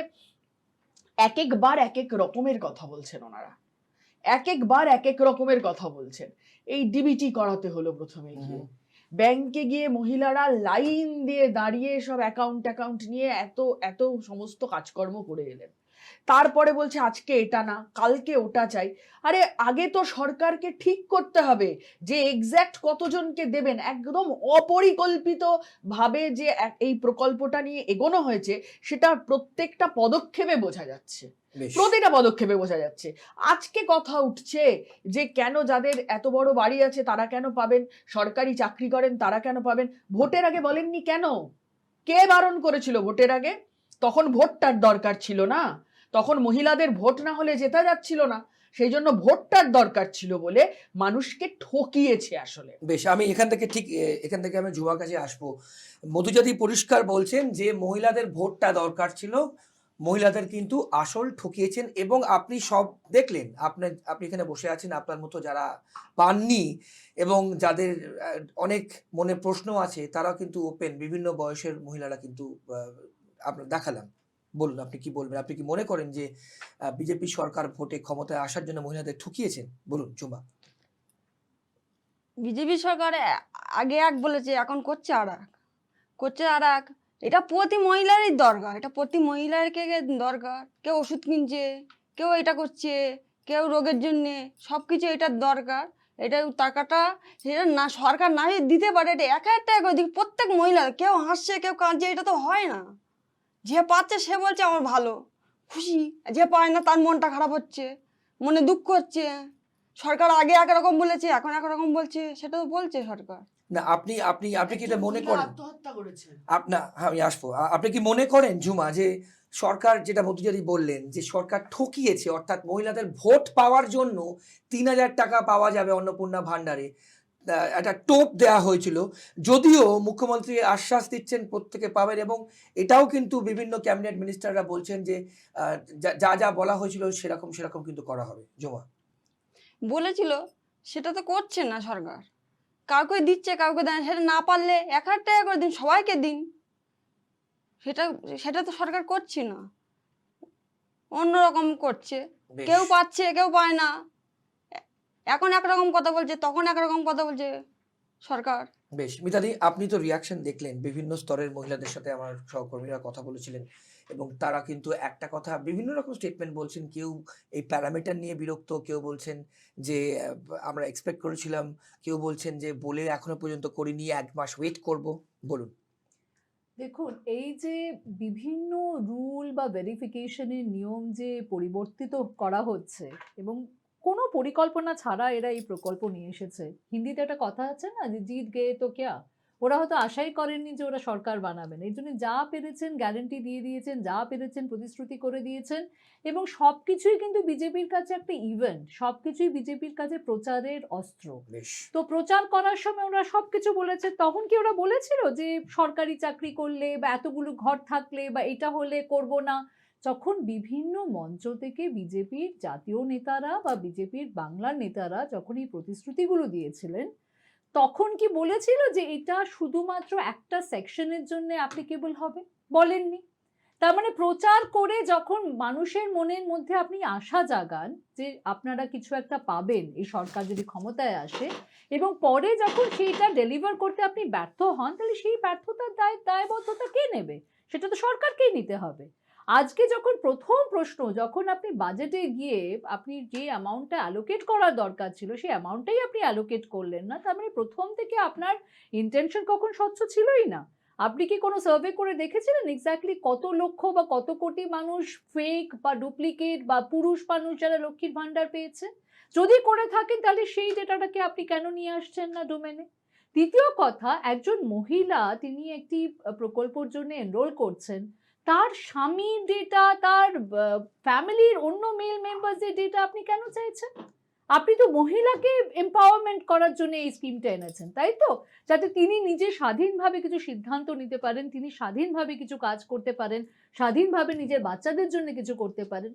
এক একবার এক এক রকমের কথা বলছেন ওনারা, এক একবার এক এক রকমের কথা বলছেন। এই ডিবিটি করাতে হলো প্রথমে গিয়ে, ব্যাংকে গিয়ে মহিলারা লাইন দিয়ে দাঁড়িয়ে সব অ্যাকাউন্ট নিয়ে এত এত সমস্ত কাজকর্ম করে এলেন। তারপরে বলছে আজকে এটা না, কালকে ওটা চাই। আরে আগে তো সরকারকে ঠিক করতে হবে যে এক্স্যাক্ট কতজনকে দেবেন। একদম অপরিকল্পিত ভাবে যে এই প্রকল্পটা নিয়ে এগোনো হয়েছে, সেটা প্রত্যেকটা পদক্ষেপে বোঝা যাচ্ছে, বেশ, প্রতিটা পদক্ষেপে বোঝা যাচ্ছে। আজকে কথা উঠছে যে কেন যাদের এত বড় বাড়ি আছে তারা কেন পাবেন, সরকারি চাকরি করেন তারা কেন পাবেন। ভোটের আগে বলেননি কেন? কে বারণ করেছিল ভোটের আগে? তখন ভোটটার দরকার ছিল না, তখন মহিলাদের ভোট না হলে জেতা যাচ্ছিল না, সেই জন্য ভোটটার দরকার ছিল বলে মানুষকে ঠকিয়েছে আসলে। বেশ। আমি এখান থেকে এখান থেকে আমি যুবার কাছে আসবো। মধুজাতি পরিষ্কার বলছেন যে মহিলাদের ভোটটা দরকার ছিল, মহিলাদের কিন্তু আসল ঠকিয়েছেন। এবং আপনি সব দেখলেন, আপনি এখানে বসে আছেন, আপনার মতো যারা পাননি এবং যাদের অনেক মনে প্রশ্ন আছে, তারা কিন্তু ওপেন, বিভিন্ন বয়সের মহিলারা কিন্তু আপনার দেখালাম। বলুন, আপনি কি বলবেন? আপনি কি মনে করেন যে বিজেপি সরকার ভোটে ক্ষমতায় আসার জন্য মহিলাদের ঠকিয়েছেন? বলুন জুমা। বিজেপি সরকার আগে এক বলেছে, এখন করছে আর এক, করছে আর এক। এটা প্রতি মহিলারই দরকার, এটা প্রতি মহিলারকে দরকার। কেউ ওষুধ কিনছে, কেউ এটা করছে, কেউ রোগের জন্যে, সব কিছু এটার দরকার। এটা টাকাটা সেটা না সরকার না দিতে পারে, এটা 1000 টাকা করে দিক প্রত্যেক মহিলা। কেউ হাসছে, কেউ কাঁদছে, এটা তো হয় না। যে পাচ্ছে সে বলছে আমার ভালো, খুশি। যে পায় না তার মনটা খারাপ হচ্ছে, মনে দুঃখ হচ্ছে। সরকার আগে একরকম বলেছে, এখন একরকম বলছে, সেটা তো বলছে সরকার। না, আপনি আপনি আপনি কি এটা মনে করেন? আত্মহত্যা করেছেন। আমি আসবো। আপনি কি মনে করেন জুমা যে সরকার, যেটা মধুজারি বললেন, যে সরকার ঠকিয়েছে, অর্থাৎ মহিলাদের ভোট পাওয়ার জন্য 3000 টাকা পাওয়া যাবে অন্নপূর্ণা ভান্ডারে, একটা টোপ দেওয়া হয়েছিল, যদিও মুখ্যমন্ত্রী আশ্বাস দিচ্ছেন প্রত্যেকে পাবেন, এবং এটাও কিন্তু বিভিন্ন ক্যাবিনেট মিনিস্টাররা বলছেন যে যা যা বলা হয়েছিল সেরকম সেরকম কিন্তু করা হবে। জুমা বলেছিল, সেটা তো করছে না সরকার। কাউকে দিচ্ছে, কাউকে দেয় না। সেটা না পারলে 1000 টাকা করে দিন, সবাইকে দিন। সেটা সেটা তো সরকার করছে না, অন্যরকম করছে। বেশ, কেউ পাচ্ছে, কেউ পায় না। এখন একরকম কথা বলছে, তখন একরকম কথা বলছে সরকার। বেশ। মিতালি, আপনি তো রিয়াকশন দেখলেন, বিভিন্ন স্তরের মহিলাদের সাথে আমার সহকর্মীরা কথা বলেছিলেন, এবং তারা কিন্তু একটা কথা, বিভিন্ন রকম স্টেটমেন্ট বলছেন। কেউ এই প্যারামিটার নিয়ে বিরক্ত, কেউ বলছেন যে আমরা এক্সপেক্ট করেছিলাম, কেউ বলছেন যে বলে এখনো পর্যন্ত করিনি, 1 মাস ওয়েট করব। বলুন। দেখুন, এই যে বিভিন্ন রুল বা ভেরিফিকেশনের নিয়ম যে পরিবর্তিত করা হচ্ছে এবং কোনো পরিকল্পনা ছাড়া এরা এই প্রকল্প নিয়ে এসেছে। হিন্দিতে একটা কথা আছে না, যে জিত গে তো ক্যা। ওরা হয়তো আশাই করেননি যে ওরা সরকার বানাবেন, এই জন্য যা পেরেছেন গ্যারেন্টি দিয়ে দিয়েছেন, যা পেরেছেন প্রতিশ্রুতি করে দিয়েছেন। এবং সব কিছুই কিন্তু বিজেপির কাছে একটা ইভেন্ট, সব কিছুই বিজেপির কাছে প্রচারের অস্ত্র। বেশ, তো প্রচার করার সময় ওরা সবকিছু বলেছে। তখন কি ওরা বলেছিল যে সরকারি চাকরি করলে বা এতগুলো ঘর থাকলে বা এটা হলে করব না? যখন বিভিন্ন মঞ্চ থেকে বিজেপির জাতীয় নেতারা বা বিজেপির বাংলার নেতারা যখন এই প্রতিশ্রুতিগুলো দিয়েছিলেন, তখন কি বলেছিল যে এটা শুধুমাত্র একটা সেকশনের জন্য অ্যাপ্লিকেবল হবে? বলেননি। তার মানে প্রচার করে যখন মানুষের মনের মধ্যে আপনি আশা জাগান যে আপনারা কিছু একটা পাবেন এই সরকার যদি ক্ষমতায় আসে, এবং পরে যখন সেইটা ডেলিভার করতে আপনি ব্যর্থ হন, তাহলে সেই ব্যর্থতার দায়বদ্ধতা কে নেবে? সেটা তো সরকারকেই নিতে হবে। আজকে যখন প্রথম প্রশ্ন, যখন আপনি বাজেটে গিয়ে আপনি যে অ্যামাউন্টটা অ্যালোকেট করার দরকার ছিল সেই অ্যামাউন্টটাই আপনি অ্যালোকেট করলেন না, তার মানে প্রথম থেকে আপনার ইন্টেনশন কখন স্বচ্ছ ছিলই না। আপনি কি কোনো সার্ভে করে দেখেছিলেন এক্স্যাক্টলি কত লক্ষ বা কত কোটি মানুষ ফেক বা ডুপ্লিকেট বা পুরুষ মানুষ যারা লক্ষ্মীর ভান্ডার পেয়েছে? যদি করে থাকেন তাহলে সেই ডেটাটাকে আপনি কেন নিয়ে আসছেন না ডোমেনে? দ্বিতীয় কথা, একজন মহিলা তিনি একটি প্রকল্পের জন্য এনরোল করছেন, তার স্বামীর ডেটা, তার ফ্যামিলির অন্য মেল মেম্বারসদের ডেটা আপনি কেন চাইছেন? আপনি তো মহিলাকে এম্পাওয়ারমেন্ট করার জন্য এই স্কিমটা এনেছেন, তাই তো? যাতে তিনি নিজে স্বাধীনভাবে কিছু সিদ্ধান্ত নিতে পারেন, তিনি স্বাধীনভাবে কিছু কাজ করতে পারেন, স্বাধীনভাবে নিজের বাচ্চাদের জন্য কিছু করতে পারেন।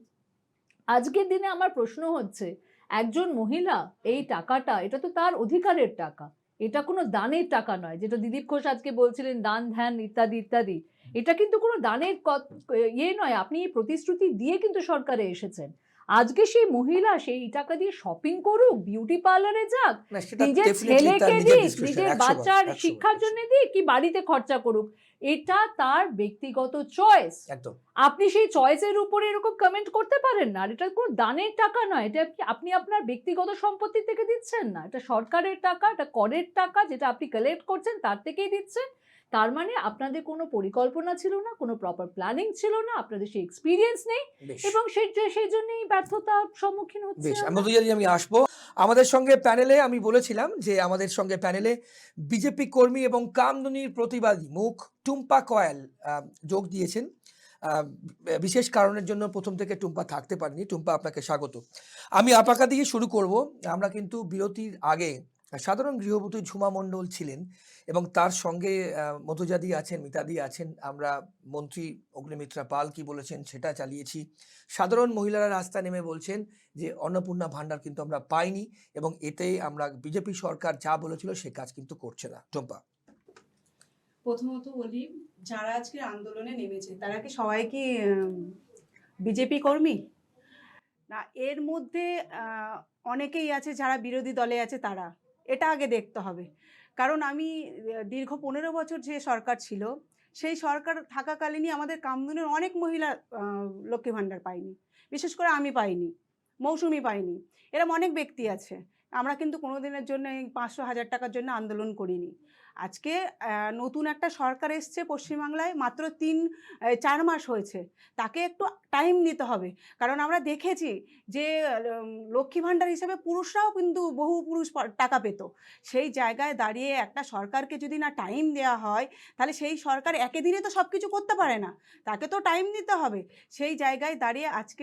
আজকের দিনে আমার প্রশ্ন হচ্ছে, একজন মহিলা এই টাকাটা, এটা তো তার অধিকারের টাকা, এটা কোনো দানের টাকা নয়, যেটা দিলীপ ঘোষ আজকে বলছিলেন দান ধ্যান ইত্যাদি ইত্যাদি। এটা কিন্তু কোনো দানের ইয়ে নয়। আপনি এই প্রতিশ্রুতি দিয়ে কিন্তু সরকারে এসেছেন। আজকে সেই মহিলা সেই টাকা দিয়ে শপিং করুক, বিউটি পার্লারে যাক, না, সেটা নিজের definitely তার ছেলেকে নিজের দিক, discretion, নিজের 100 বার, বাচ্চার 100 বার, শিক্ষার 100 জন্য দিক, কি বাড়িতে খরচা করুক, এটা তার ব্যক্তিগত চয়েস। একদম। আপনি সেই চয়েসের উপরে এরকম কমেন্ট করতে পারেন না। আর এটা কোনো দানের টাকা নয়, এটা আপনি আপনার ব্যক্তিগত সম্পত্তি থেকে দিচ্ছেন না, এটা সরকারের টাকা, এটা করের টাকা, যেটা আপনি কালেক্ট করছেন তার থেকেই দিচ্ছেন। তার মানে আপনাদের কোনো পরিকল্পনা ছিল না, কোনো প্রপার প্ল্যানিং ছিল না, আপনাদের সেই এক্সপিরিয়েন্স নেই, বেশ এবং সেই জন্যই ব্যর্থতার সম্মুখীন হচ্ছে বেশ আমরা। মধুজারি, আমি আসবো আমাদের সঙ্গে প্যানেলে। আমি বলেছিলাম যে আমাদের সঙ্গে প্যানেলে বিজেপি কর্মী এবং কামদুনির প্রতিবাদী মুখ টুম্পা কয়াল যোগ দিয়েছেন। বিশেষ কারণের জন্য প্রথম থেকে টুম্পা থাকতে পারেনি। টুম্পা, আপনাকে স্বাগত। আমি আপাকা দিয়ে শুরু করব। আমরা কিন্তু বিরতির আগে সাধারণ গৃহবধূ ঝুমা মণ্ডল ছিলেন এবং তার সঙ্গে মধুজাদি আছেন, মিতাদি আছেন। আমরা মন্ত্রী অগ্নিমিত্রা পাল কি বলেছেন সেটা চালিয়েছি। সাধারণ মহিলারা রাস্তা নেমে বলছেন যে অন্নপূর্ণা ভান্ডার কিন্তু আমরা পাইনি, এবং এতে আমরা বিজেপি সরকার যা বলেছিল সে কাজ কিন্তু করছে না। টুম্পা, প্রথমত বলি, যারা আজকে আন্দোলনে নেমেছে তারা কি সবাই কি বিজেপি কর্মী? না, এর মধ্যে অনেকেই আছে যারা বিরোধী দলে আছে, তারা এটা আগে দেখতে হবে। কারণ আমি দীর্ঘ 15 বছর যে সরকার ছিল, সেই সরকার থাকাকালীনই আমাদের কামদুনের অনেক মহিলা লক্ষ্মী ভাণ্ডার পায়নি। বিশেষ করে আমি পাইনি, মৌসুমি পাইনি, এরকম অনেক ব্যক্তি আছে। আমরা কিন্তু কোনো দিনের জন্য এই 500-1000 টাকার জন্য আন্দোলন করিনি। আজকে নতুন একটা সরকার এসছে পশ্চিমবাংলায়, মাত্র 3-4 মাস হয়েছে, তাকে একটু টাইম দিতে হবে। কারণ আমরা দেখেছি যে লক্ষ্মী ভাণ্ডার হিসেবে পুরুষরাও কিন্তু বহু পুরুষ টাকা পেত। সেই জায়গায় দাঁড়িয়ে একটা সরকারকে যদি না টাইম দেওয়া হয়, তাহলে সেই সরকার একে দিনে তো সব কিছু করতে পারে না, তাকে তো টাইম দিতে হবে। সেই জায়গায় দাঁড়িয়ে আজকে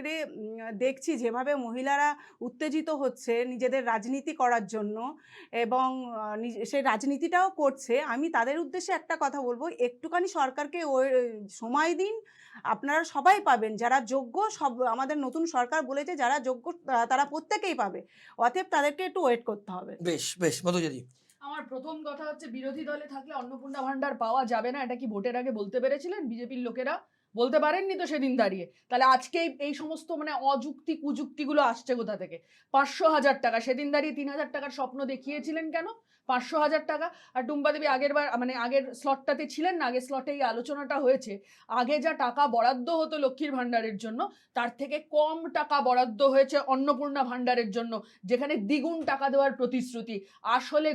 দেখছি যেভাবে মহিলারা উত্তেজিত হচ্ছে নিজেদের রাজনীতি করার জন্য, এবং সেই রাজনীতিটাও করছে। আমি তাদের উদ্দেশ্যে একটা কথা বলবো, একটুখানি সরকারকে সময় দিন, আপনারা সবাই পাবেন যারা যোগ্য। সব আমাদের নতুন সরকার বলেছে যারা যোগ্য তারা প্রত্যেকেই পাবে, অতএব তাদেরকে একটু ওয়েট করতে হবে। বেশ বেশ মধুজারি। আমার প্রথম কথা হচ্ছে, বিরোধী দলে থাকলে অন্নপূর্ণা ভাণ্ডার পাওয়া যাবে না, এটা কি ভোটের আগে বলতে পেরেছিলেন বিজেপির লোকেরা? বলতে পারেননি তো সেদিন দাঁড়িয়ে। তাহলে আজকে এই সমস্ত মানে অযুক্তি কুযুক্তিগুলো আসছে কোথা থেকে? 500-1000 টাকা, সেদিন দাঁড়িয়ে 3000 টাকার স্বপ্ন দেখিয়েছিলেন কেন? 500-1000 টাকা। আর টুম্পা দেবী আগের স্লটটাতে ছিলেন না, আগের স্লটে এই আলোচনাটা হয়েছে। আগে যা টাকা বরাদ্দ হতো লক্ষ্মীর ভাণ্ডারের জন্য, তার থেকে কম টাকা বরাদ্দ হয়েছে অন্নপূর্ণা ভাণ্ডারের জন্য, যেখানে দ্বিগুণ টাকা দেওয়ার প্রতিশ্রুতি। আসলে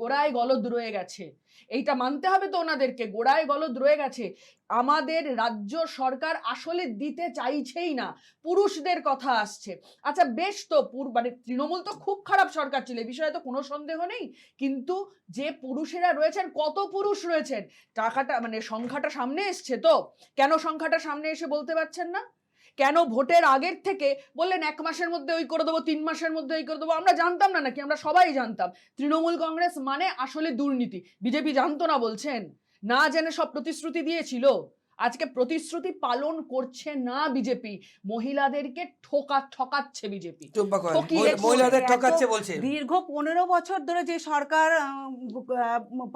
গোড়ায় গলদ রয়ে গেছে, এইটা মানতে হবে তো ওনাদেরকে, গোড়ায় গলদ রয়ে গেছে। আমাদের রাজ্য সরকার আসলে দিতে চাইছেই না, পুরুষদের কথা আসছে। আচ্ছা বেশ, তো তৃণমূল তো খুব খারাপ সরকার ছিল, এই বিষয়ে তো কোনো সন্দেহ নেই, কিন্তু যে পুরুষেরা রয়েছেন, কত পুরুষ রয়েছেন, টাকাটা সংখ্যাটা সামনে এসছে তো? কেন সংখ্যাটা সামনে এসে বলতে পারছেন না? কেন ভোটের আগের থেকে বললেন 1 মাসের মধ্যে ওই করে দেবো, 3 মাসের মধ্যে ওই করে দেবো? আমরা জানতাম না নাকি? আমরা সবাই জানতাম তৃণমূল কংগ্রেস মানে আসলে দুর্নীতি। বিজেপি জানতো না বলছেন? না জেনে সব প্রতিশ্রুতি দিয়েছিল। আজকে প্রতিশ্রুতি পালন করছে না বিজেপি, মহিলাদেরকে ঠকাচ্ছে বিজেপি, মহিলাদের ঠকাচ্ছে বলছে। দীর্ঘ 15 বছর ধরে যে সরকার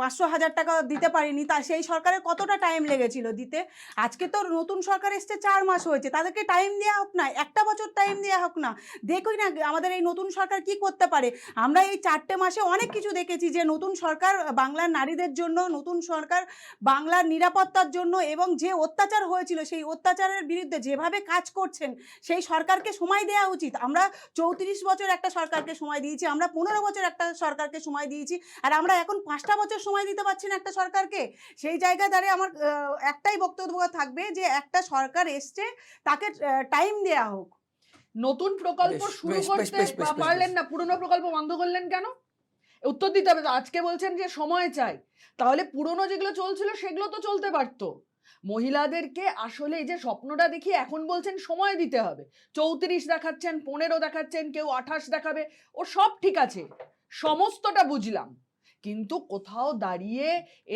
500-1000 টাকা দিতে পারেনি, তা সেই সরকারের কতটা টাইম লেগেছিল দিতে? আজকে তো নতুন সরকার এসছে, 4 মাস হয়েছে, তাদেরকে টাইম দেওয়া হোক না, 1 বছর টাইম দেওয়া হোক না। দেখুই না আমাদের এই নতুন সরকার কি করতে পারে। আমরা এই 4টে মাসে অনেক কিছু দেখেছি, যে নতুন সরকার বাংলার নারীদের জন্য, নতুন সরকার বাংলার নিরাপত্তার জন্য, এবং যে অত্যাচার হয়েছিল সেই অত্যাচারের বিরুদ্ধে যেভাবে কাজ করছেন, সেই সরকারকে সময় দেওয়া উচিত। আমরা 34 বছর একটা সরকারকে সময় দিয়েছি, আমরা 15 বছর একটা সরকারকে সময় দিয়েছি, আর আমরা এখন 5টা বছর সময় দিতে পারছি না একটা সরকারকে। সেই জায়গায় দাঁড়িয়ে আমার একটাই বক্তব্য থাকবে, যে একটা সরকার এসছে, তাকে টাইম দেওয়া হোক। নতুন প্রকল্প শুরু করতে পারলেন না, পুরনো প্রকল্প বন্ধ করলেন কেন? উত্তর দিতে হবে। তো আজকে বলছেন যে সময় চাই, তাহলে পুরনো যেগুলো চলছিল সেগুলো তো চলতে পারতো। মহিলাদেরকে আসলে এই যে স্বপ্নটা দেখিয়ে এখন বলছেন সময় দিতে হবে, 34 দেখাচ্ছেন, 15 দেখাচ্ছেন, কেউ 28 দেখাবে, ও সব ঠিক আছে, সমস্তটা বুঝলাম, কিন্তু কোথাও দাঁড়িয়ে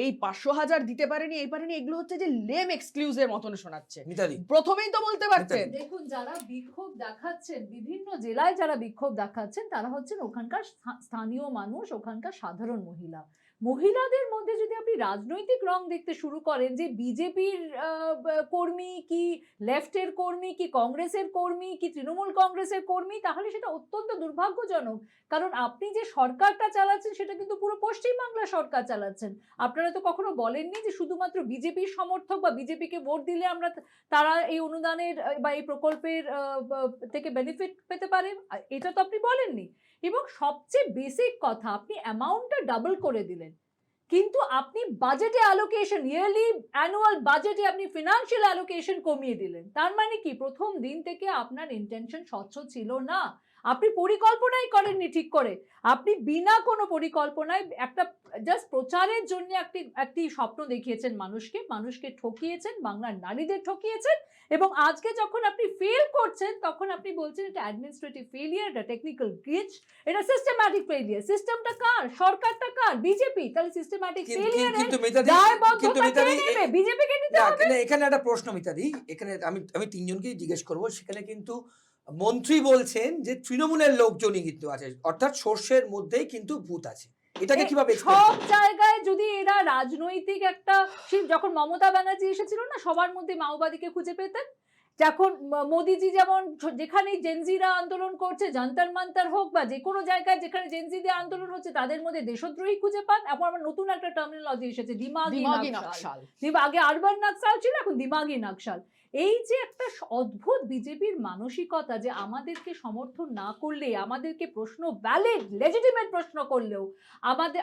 এই 500,000 দিতে পারেনি, এই পারেনি, এগুলো হচ্ছে যে লেম এক্সক্লুজের মতন শোনাচ্ছে। মিতালি, প্রথমেই তো বলতে পারতেন। দেখুন, যারা বিক্ষোভ দেখাচ্ছেন, বিভিন্ন জেলায় যারা বিক্ষোভ দেখাচ্ছেন, তারা হচ্ছেন ওখানকার স্থানীয় মানুষ, ওখানকার সাধারণ মহিলা। মহিলাদের মধ্যে যদি আপনি রাজনৈতিক রং দেখতে শুরু করেন, যে বিজেপির কর্মী কি লেফটের কর্মী কি কংগ্রেসের কর্মী কি তৃণমূল কংগ্রেসের কর্মী, তাহলে সেটা অত্যন্ত দুর্ভাগ্যজনক। কারণ আপনি যে সরকারটা চালাচ্ছেন সেটা কিন্তু পুরো পশ্চিমবাংলা সরকার চালাচ্ছেন। আপনারা তো কখনো বলেননি যে শুধুমাত্র বিজেপির সমর্থক বা বিজেপিকে ভোট দিলে আমরা তারা এই অনুদানের বা এই প্রকল্পের থেকে বেনিফিট পেতে পারে, এটা তো আপনি বলেননি। এবং সবচেয়ে বেসিক কথা, আপনি অ্যামাউন্টটা ডাবল করে দিলেন, কিন্তু আপনি বাজেটে অ্যালোকেশন, ইয়ারলি অ্যানুয়াল বাজেটে আপনি ফিনান্সিয়াল অ্যালোকেশন কমিয়ে দিলেন। তার মানে কি, প্রথম দিন থেকে আপনার ইন্টেনশন স্বচ্ছ ছিল না, আপনি পরিকল্পনাই করেননি ঠিক করে। আপনি বিনা কোনো পরিকল্পনায় একটা জাস্ট প্রচারের জন্য একটি স্বপ্ন দেখিয়েছেন মানুষকে ঠকিয়েছেন, বাংলার নারীদের ঠকিয়েছেন। এবং আজকে যখন আপনি ফেল করছেন, তখন আপনি বলছেন এটা অ্যাডমিনিস্ট্রেটিভ ফেলিয়ার, এটা টেকনিক্যাল গ্লিচ, এটা সিস্টেম্যাটিক ফেলিয়ার। সিস্টেমটা কার? সরকারটা কার? বিজেপি। তাহলে সিস্টেম্যাটিক ফেলিয়ার বিজেপিকে নিতে হবে। এখানে একটা প্রশ্ন মিতাদি, এখানে আমি তিনজনকেই জিজ্ঞেস করব। সেখানে কিন্তু মন্ত্রী বলছেন যে তৃণমূলের লোকজনই কিন্তু আছে, অর্থাৎ সর্ষের মধ্যেই কিন্তু ভূত আছে। এটাকে কিভাবে সব জায়গায় যদি এরা রাজনৈতিক একটা, যখন মমতা ব্যানার্জি এসেছিল না, সবার মধ্যে মাওবাদীকে খুঁজে পেতেন। যখন মোদিজি যেমন যেখানে জেনজিরা আন্দোলন করছে, জান্তার মান্তার হোক বা যে কোনো জায়গায় যেখানে জেনজিদের আন্দোলন হচ্ছে, তাদের মধ্যে দেশদ্রোহী খুঁজে পান। এখন আমার নতুন একটা টার্মিনোলজি এসেছে, দিমাগি নকশাল। আগে আরবান নকশাল ছিল, এখন দিমাগি নকশাল। এই যে একটা অদ্ভুত বিজেপির মানসিকতা, যে আমাদেরকে সমর্থন না করলে, আমাদেরকে প্রশ্ন ভ্যালিড লেজিটিমেট প্রশ্ন করলেও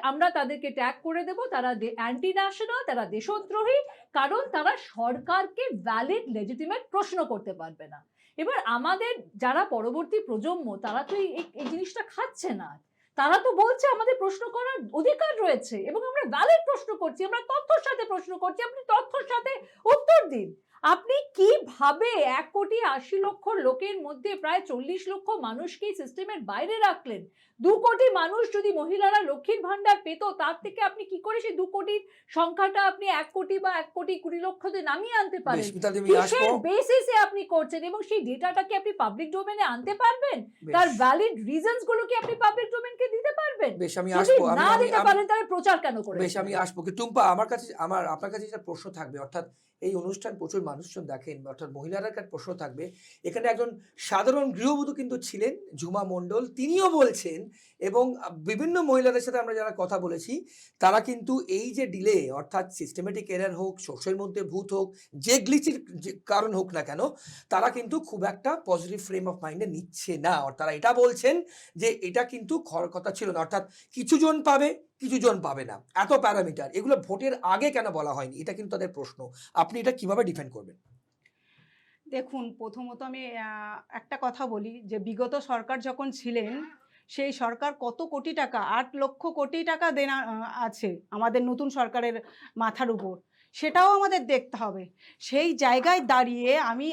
আমরা তাদেরকে ট্যাগ করে দেব, তারা অ্যান্টি ন্যাশনাল, তারা দেশদ্রোহী, কারণ তারা সরকারকে ভ্যালিড লেজিটিমেট প্রশ্ন করতে পারবে না। এবার আমাদের যারা পরবর্তী প্রজন্ম, তারা তো এই জিনিসটা খাচ্ছে না। তারা তো বলছে আমাদের প্রশ্ন করার অধিকার রয়েছে এবং আমরা ভ্যালিড প্রশ্ন করছি, আমরা তথ্যের সাথে প্রশ্ন করছি, আপনি তথ্যের সাথে উত্তর দিন। আপনি কিভাবে 1,80,00,000 লোকের মধ্যে প্রায় 40 লক্ষ মানুষকে সিস্টেমের বাইরে রাখলেন? 2 কোটি মানুষ যদি মহিলারা লক্ষ্মীর ভান্ডার পেত, তার থেকে আপনি কি করে সেই 2 কোটির সংখ্যাটা আপনি 1 কোটি বা 1,20,00,000 নামিয়ে আনতে পারেন? কিসের বেসিসে আপনি করছেন? এবং সেই ডেটাটাকে আপনি পাবলিক ডোমেনে আনতে পারবেন? তার ভ্যালিড রিজনস গুলো কি আপনি পাবলিক ডোমেনকে দিতে পারবেন? যদি না দিতে পারেন, তাহলে প্রচার কেন করেন? বেশ, আমি আসবো। টুম্পা, আপনার কাছে একটা প্রশ্ন থাকবে, অর্থাৎ এই অনুষ্ঠান প্রচুর মানুষজন দেখেন, অর্থাৎ মহিলারা একটা প্রশ্ন থাকবে। এখানে একজন সাধারণ গৃহবধূ কিন্তু ছিলেন, ঝুমা মণ্ডল, তিনিও বলছেন, এবং বিভিন্ন মহিলাদের সাথে আমরা যারা কথা বলেছি, তারা কিন্তু এই যে ডিলে, অর্থাৎ সিস্টেমেটিক এরার হোক, সোর্সের মধ্যে ভূত হোক, যে গ্লিচের কারণ হোক না কেন, তারা কিন্তু খুব একটা পজিটিভ ফ্রেম অফ মাইন্ডে নিচ্ছে না। তারা এটা বলছেন যে এটা কিন্তু কথা ছিল না, অর্থাৎ কিছু জন পাবে, কিছু জন পাবে না, এত প্যারামিটার, এগুলো ভোটের আগে কেন বলা হয়নি? এটা কিন্তু তাদের প্রশ্ন। আপনি এটা কিভাবে ডিফেন্ড করবেন? দেখুন, প্রথমত আমি একটা কথা বলি যে বিগত সরকার যখন ছিলেন, সেই সরকার কত কোটি টাকা, 8 লক্ষ কোটি টাকা দেনা আছে আমাদের নতুন সরকারের মাথার উপর, সেটাও আমাদের দেখতে হবে। সেই জায়গায় দাঁড়িয়ে আমি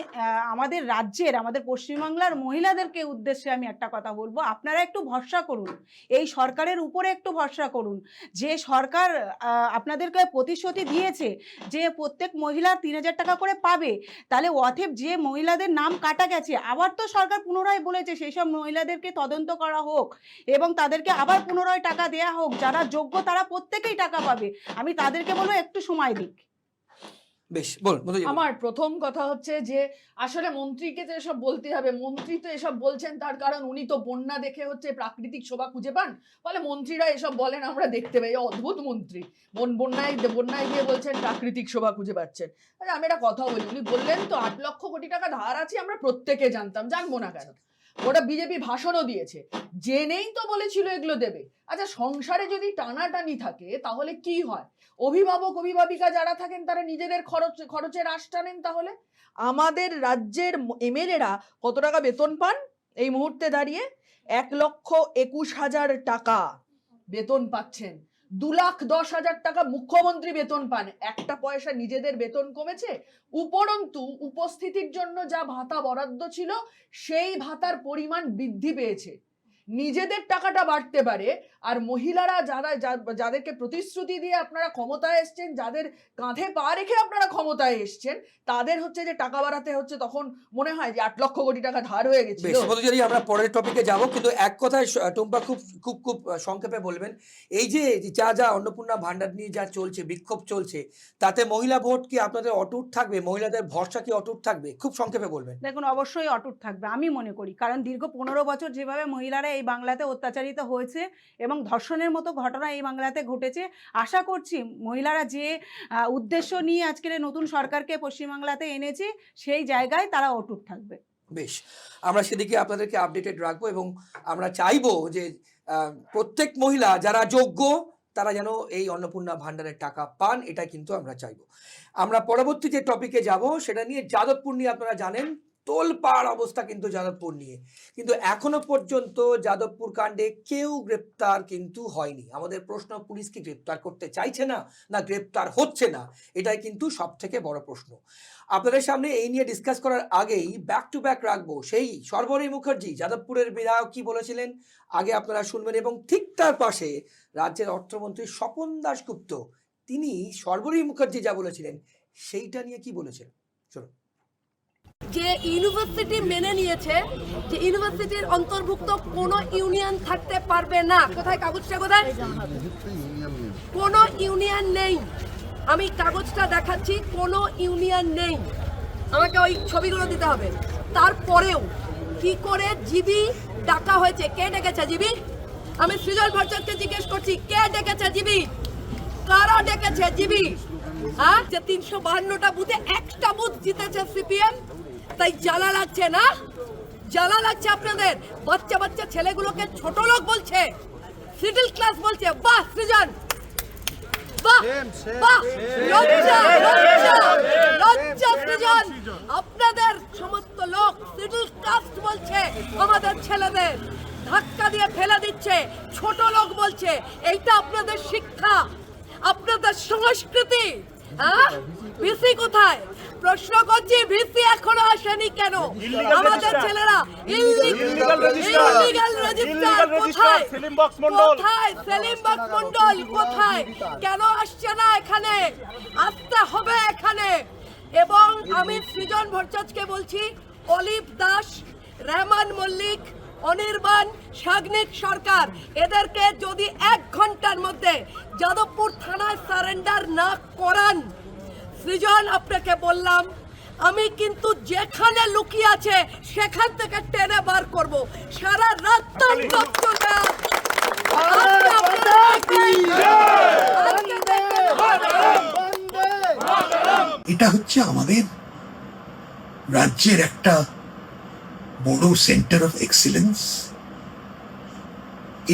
আমাদের রাজ্যের, আমাদের পশ্চিমবাংলার মহিলাদেরকে উদ্দেশ্যে আমি একটা কথা বলবো, আপনারা একটু ভরসা করুন, এই সরকারের উপরে একটু ভরসা করুন। যে সরকার আপনাদেরকে প্রতিশ্রুতি দিয়েছে যে প্রত্যেক মহিলার 3,000 টাকা করে পাবে, তাহলে অতএব যে মহিলাদের নাম কাটা গেছে, আবার তো সরকার পুনরায় বলেছে সেই সব মহিলাদেরকে তদন্ত করা হোক এবং তাদেরকে আবার পুনরায় টাকা দেয়া হোক। যারা যোগ্য তারা প্রত্যেকেই টাকা পাবে। আমি তাদেরকে বলবো একটু সময় দিক। বেশ, বল। আমার প্রথম কথা হচ্ছে যে আসলে মন্ত্রীকে তো এসব বলতে হবে, মন্ত্রী তো এসব বলছেন তার কারণ উনি তো বন্যা দেখে হচ্ছে প্রাকৃতিক শোভা খুঁজে পান, ফলে মন্ত্রীরা এসব বলেন, আমরা দেখতে পাই। অদ্ভুত মন্ত্রী, বন্যায় গিয়ে বলছেন প্রাকৃতিক শোভা খুঁজে পাচ্ছেন। আচ্ছা, আমি একটা কথা বলি, উনি বললেন তো 8 লক্ষ কোটি টাকা ধার আছে, আমরা প্রত্যেকে জানতাম, জানবো না কেন? ওটা বিজেপি ভাষণও দিয়েছে, জেনেই তো বলেছিল এগুলো দেবে। আচ্ছা, সংসারে যদি টানাটানি থাকে তাহলে কি হয়? অভিভাবক অভিভাবিকা যারা থাকেন তারা নিজেদের খরচের আশ টানেন। তাহলে আমাদের রাজ্যের এমএলএরা কত টাকা বেতন পান এই মুহূর্তে দাঁড়িয়ে? 1,21,000 টাকা বেতন পাচ্ছেন, 2,10,000 টাকা মুখ্যমন্ত্রী বেতন পান, একটা পয়সা নিজেদের বেতন কমেছে? উপরন্তু উপস্থিতির জন্য যা ভাতা বরাদ্দ ছিল সেই ভাতার পরিমাণ বৃদ্ধি পেয়েছে। নিজেদের টাকাটা বাড়তে পারে, আর মহিলারা যাদেরকে প্রতিশ্রুতি দিয়ে আপনারা ক্ষমতায় এসছেন, যাদের কাঁধে পা রেখে আপনারা ক্ষমতায় এসছেন, তাদের হচ্ছে যে টাকা বাড়াতে হচ্ছে, তখন মনে হয় যে 8 লক্ষ কোটি টাকা ধার হয়ে গেছে। যদি আমরা পরের টপিকে যাব, কিন্তু এক কথায় টুম্পা খুব খুব খুব সংক্ষেপে বলবেন, এই যে যা অন্নপূর্ণা ভান্ডার নিয়ে যা চলছে, বিক্ষোভ চলছে, তাতে মহিলা ভোট কি আপনাদের অটুট থাকবে? মহিলাদের ভরসা কি অটুট থাকবে? খুব সংক্ষেপে বলবেন। দেখুন, অবশ্যই অটুট থাকবে আমি মনে করি, কারণ দীর্ঘ 15 বছর যেভাবে মহিলারা এই বাংলাতে অত্যাচারিত হয়েছে এবং ধর্ষণের মতো ঘটনা এই বাংলাতে ঘটেছে, আশা করছি মহিলারা যে উদ্দেশ্য নিয়ে আজকের নতুন সরকারকে পশ্চিমবাংলাতে এনেছে সেই জায়গায় তারা অটুট থাকবে। বেশ, আমরা সেদিকে আপনাদেরকে আপডেটেড রাখবো এবং আমরা চাইবো যে প্রত্যেক মহিলা যারা যোগ্য তারা যেন এই অন্নপূর্ণা ভান্ডারের টাকা পান, এটা কিন্তু আমরা চাইবো। আমরা পরবর্তী যে টপিকে যাব সেটা নিয়ে যাদবপুর নিয়ে, আপনারা জানেন তোলপাড় অবস্থা কিন্তু যাদবপুর নিয়ে, কিন্তু এখনো পর্যন্ত যাদবপুর কাণ্ডে কেউ গ্রেপ্তার কিন্তু হয়নি। আমাদের প্রশ্ন, পুলিশ কি গ্রেপ্তার করতে চাইছে না, না গ্রেপ্তার হচ্ছে না? এটাই কিন্তু সব থেকে বড় প্রশ্ন। আপনাদের সামনে এই নিয়ে ডিসকাস করার আগেই ব্যাক টু ব্যাক রাখবো সেই সর্বরী মুখার্জি, যাদবপুরের বিধায়ক, কি বলেছিলেন আগে আপনারা শুনবেন, এবং ঠিক তার পাশে রাজ্যের অর্থমন্ত্রী স্বপন দাশগুপ্ত, তিনি সর্বরী মুখার্জি যা বলেছিলেন সেইটা নিয়ে কি বলেছেন শুনুন। যে ইউনিভার্সিটি মেনে নিয়েছে যে ইউনিভার্সিটির অন্তর্ভুক্ত কোনো ইউনিয়ন থাকতে পারবে না। কোথায় কাগজটা, কোথায়? কোনো ইউনিয়ন নেই। আমি কাগজটা দেখাচ্ছি, কোনো ইউনিয়ন নেই। আমাকে ওই ছবিগুলো দিতে হবে। তারপরেও কি করে জিবি ডাকা হয়েছে? কে ডেকেছে জিবি? আমি সৃজন ভট্টাচার্যকে জিজ্ঞেস করছি, কে ডেকেছে জিবি? কারা ডেকেছে জিবি? হ্যাঁ, যে 352টা বুথে একটা বুথ জিতেছে সিপিএম, তাই জ্বালা লাগছে না? জ্বালা লাগছে আপনাদের? বাচ্চা বাচ্চা ছেলেগুলোকে ছোট লোক বলছে, মিডল ক্লাস বলছে। বাহ সৃজন, বাহ বাহ, লজ্জা লজ্জা লজ্জা সৃজন। আপনাদের সমস্ত লোক মিডল ক্লাস বলছে, আমাদের ছেলেদের ধাক্কা দিয়ে ফেলে দিচ্ছে, ছোট লোক বলছে। এইটা আপনাদের শিক্ষা, আপনাদের সংস্কৃতি। হ্যাঁ, ভিসি কোথায়? প্রশ্ন করছি, ভিসি এখনো আসেনি কেন? আমাদের ছেলেরা ইললিগাল রেজিস্টার কোথায়? কোথায় সেলিম বক্স মন্ডল কোথায়? কেন আসছে না এখানে? আসতে হবে এখানে। এবং আমি সৃজন ভট্টাচার্যকে বলছি, অলিভ দাস, রহমান মল্লিক, অনির্বাণ, সাগ্নিক সরকার, এদেরকে যদি 1 ঘন্টার মধ্যে যাদবপুর থানায় সারেন্ডার না করান, সৃজন আপনাকে বললাম, আমি কিন্তু যেখানে লুকিয়ে আছে সেখান থেকে টেনে বার করব। সারা রাত চলবে। এটা হচ্ছে আমাদের রাজ্যের একটা বড় সেন্টার অফ এক্সিলেন্স।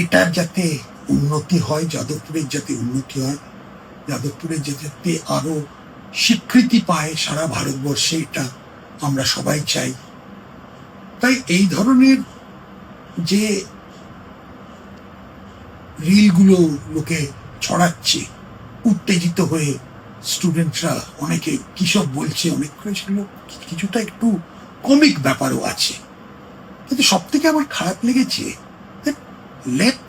এটার যাতে উন্নতি হয়, যাদবপুরের যাতে উন্নতি হয়, যাদবপুরের যাতে আরো স্বীকৃতি পায় সারা ভারতবর্ষে, এটা আমরা সবাই চাই। তাই এই ধরনের যে রিলগুলো লোকে ছড়াচ্ছে, উত্তেজিত হয়ে স্টুডেন্টরা অনেকে কিসব বলছে, অনেক সেগুলো কিছুটা একটু কমিক ব্যাপারও আছে। কিন্তু সব থেকে আমার খারাপ লেগেছে, let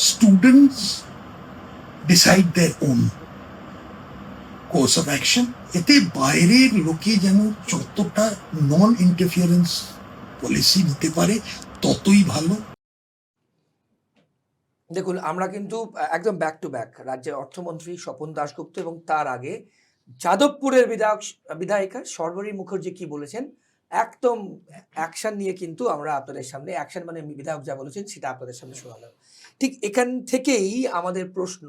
students decide their own course of action. এতে বাইরের লোকে যেন যতটা নন ইন্টারফিয়ারেন্স পলিসি নিতে পারে ততই ভালো। দেখুন, আমরা কিন্তু একদম ব্যাক টু ব্যাক রাজ্যের অর্থমন্ত্রী স্বপন দাশগুপ্ত এবং তার আগে যাদবপুরের বিধায়িকা সর্বরী মুখার্জি কি বলেছেন, একদম অ্যাকশন নিয়ে কিন্তু আমরা আপনাদের সামনে, অ্যাকশন মানে বিধায়ক যা বলেছেন সেটা আপনাদের সামনে শোনালাম। ঠিক এখান থেকেই আমাদের প্রশ্ন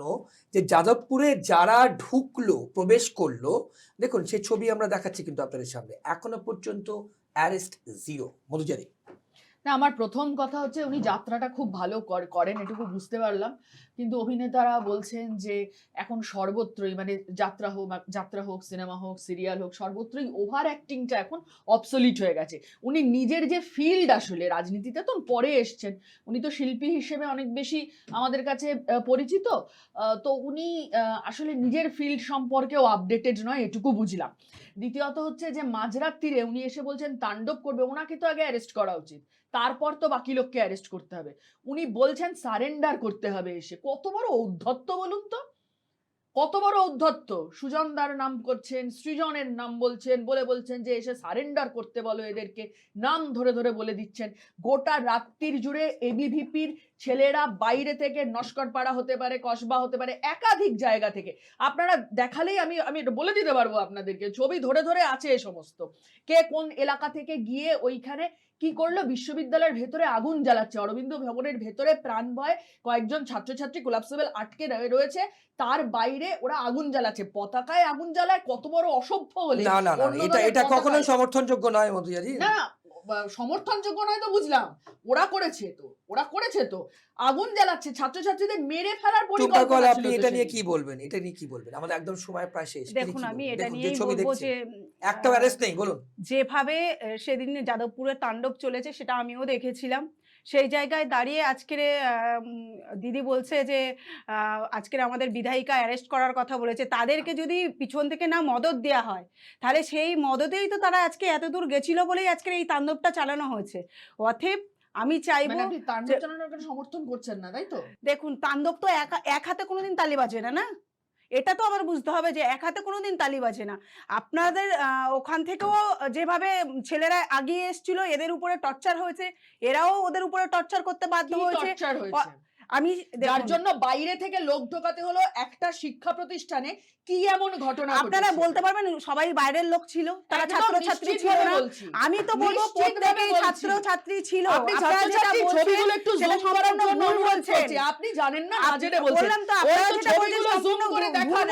যে যাদবপুরে যারা ঢুকলো, প্রবেশ করলো, দেখুন সে ছবি আমরা দেখাচ্ছি কিন্তু আপনাদের সামনে, এখনো পর্যন্ত অ্যারেস্ট 0। মধুজারি, না, আমার প্রথম কথা হচ্ছে উনি যাত্রাটা খুব ভালো করেন, এটুকু বুঝতে পারলাম। কিন্তু অভিনেতারা বলছেন যে এখন সর্বত্রই, মানে যাত্রা হোক, সিনেমা হোক, সিরিয়াল হোক, সর্বত্রই ওভার অ্যাক্টিংটা এখন অবসলিট হয়ে গেছে। উনি নিজের যে ফিল্ড, আসলে রাজনীতিতে তো পরে এসছেন, উনি তো শিল্পী হিসেবে অনেক বেশি আমাদের কাছে পরিচিত। তো উনি আসলে নিজের ফিল্ড সম্পর্কেও আপডেটেড নয়, এটুকু বুঝলাম। দ্বিতীয়ত হচ্ছে যে মাঝরাত্রিরে উনি এসে বলছেন তাণ্ডব করবে, ওনাকে তো আগে অ্যারেস্ট করা উচিত, তারপর তো বাকি লোককে অ্যারেস্ট করতে হবে। উনি বলছেন সারেন্ডার করতে হবে এসে, কত বড় ঔদ্ধত্য বলুন তো, কত বড় ঔদ্ধত্য। সুজনদার নাম করছেন, সৃজনের নাম বলছেন যে এসে সারেন্ডার করতে বলো এদেরকে, নাম ধরে ধরে বলে দিচ্ছেন। গোটা রাত্রির জুড়ে এবিভিপির ছেলেরা বাইরে থেকে, নস্করপাড়া হতে পারে, কসবা হতে পারে, একাধিক জায়গা থেকে, আপনারা দেখালেই আমি এটা বলে দিতে পারবো আপনাদেরকে, ছবি ধরে ধরে আছে এ সমস্ত, কে কোন এলাকা থেকে গিয়ে ওইখানে কি করলো। বিশ্ববিদ্যালয়ের ভেতরে আগুন জ্বালাচ্ছে, অরবিন্দ ভবনের ভেতরে প্রাণ ভয় কয়েকজন ছাত্রছাত্রী কোলাপসেবল আটকে রয়েছে, তার বাইরে ওরা আগুন জ্বালাচ্ছে, পতাকায় আগুন জ্বালায়, কত বড় অসভ্য হলে। না না না, এটা কখনোই সমর্থনযোগ্য নয় মধুজাদি। না, সমর্থনযোগ্য নয় তো বুঝলাম, ওরা করেছে তো আগুন জ্বালাচ্ছে, ছাত্রছাত্রীদের মেরে ফেলার পরিকল্পনা ছিল। আপনি এটা নিয়ে কি বলবেন? আমাদের একদম সময় প্রায় শেষ। দেখুন, আমি এটা নিয়েই বলবো যে একটা অ্যারেস্ট নেই, বলুন। যেভাবে সেদিন যাদবপুরে তাণ্ডব চলেছে সেটা আমিও দেখেছিলাম। সেই জায়গায় দাঁড়িয়ে আজকের দিদি বলছে যে আজকের আমাদের বিধায়িকা অ্যারেস্ট করার কথা বলেছে, তাদেরকে যদি পিছন থেকে না মদত দেওয়া হয়, তাহলে সেই মদতেই তো তারা আজকে এত দূর গেছিল বলেই আজকের এই তাণ্ডবটা চালানো হয়েছে। অতএব আমি চাইবো, তাণ্ডব চালানোর সমর্থন করছেন না, তাই তো? দেখুন, তাণ্ডব তো এক হাতে কোনোদিন তালি বাজে না, না, এটা তো আবার বুঝতে হবে যে এক হাতে কোনোদিন তালি বাজে না। আপনাদের ওখান থেকেও যেভাবে ছেলেরা আগিয়ে এসেছিল, এদের উপরে টর্চার হয়েছে, এরাও ওদের উপরে টর্চার করতে বাধ্য হয়েছে। আমি যার জন্য বাইরে থেকে লোক ঢোকাতে হলো একটা শিক্ষা প্রতিষ্ঠানে, কি এমন ঘটনা আপনারা বলতে পারবেন সবাই বাইরের লোক ছিল, তারা ছাত্রছাত্রী ছিল না? আমি তো বলবো প্রত্যেকেই ছাত্রছাত্রী ছিল। আপনারা যেটা ছবিগুলো একটু জুম করার জন্য বলছেন, আপনি জানেন না, জেনে বলছেন। বললাম তো, আপনারা যেটা বলছেন জুম করে দেখান,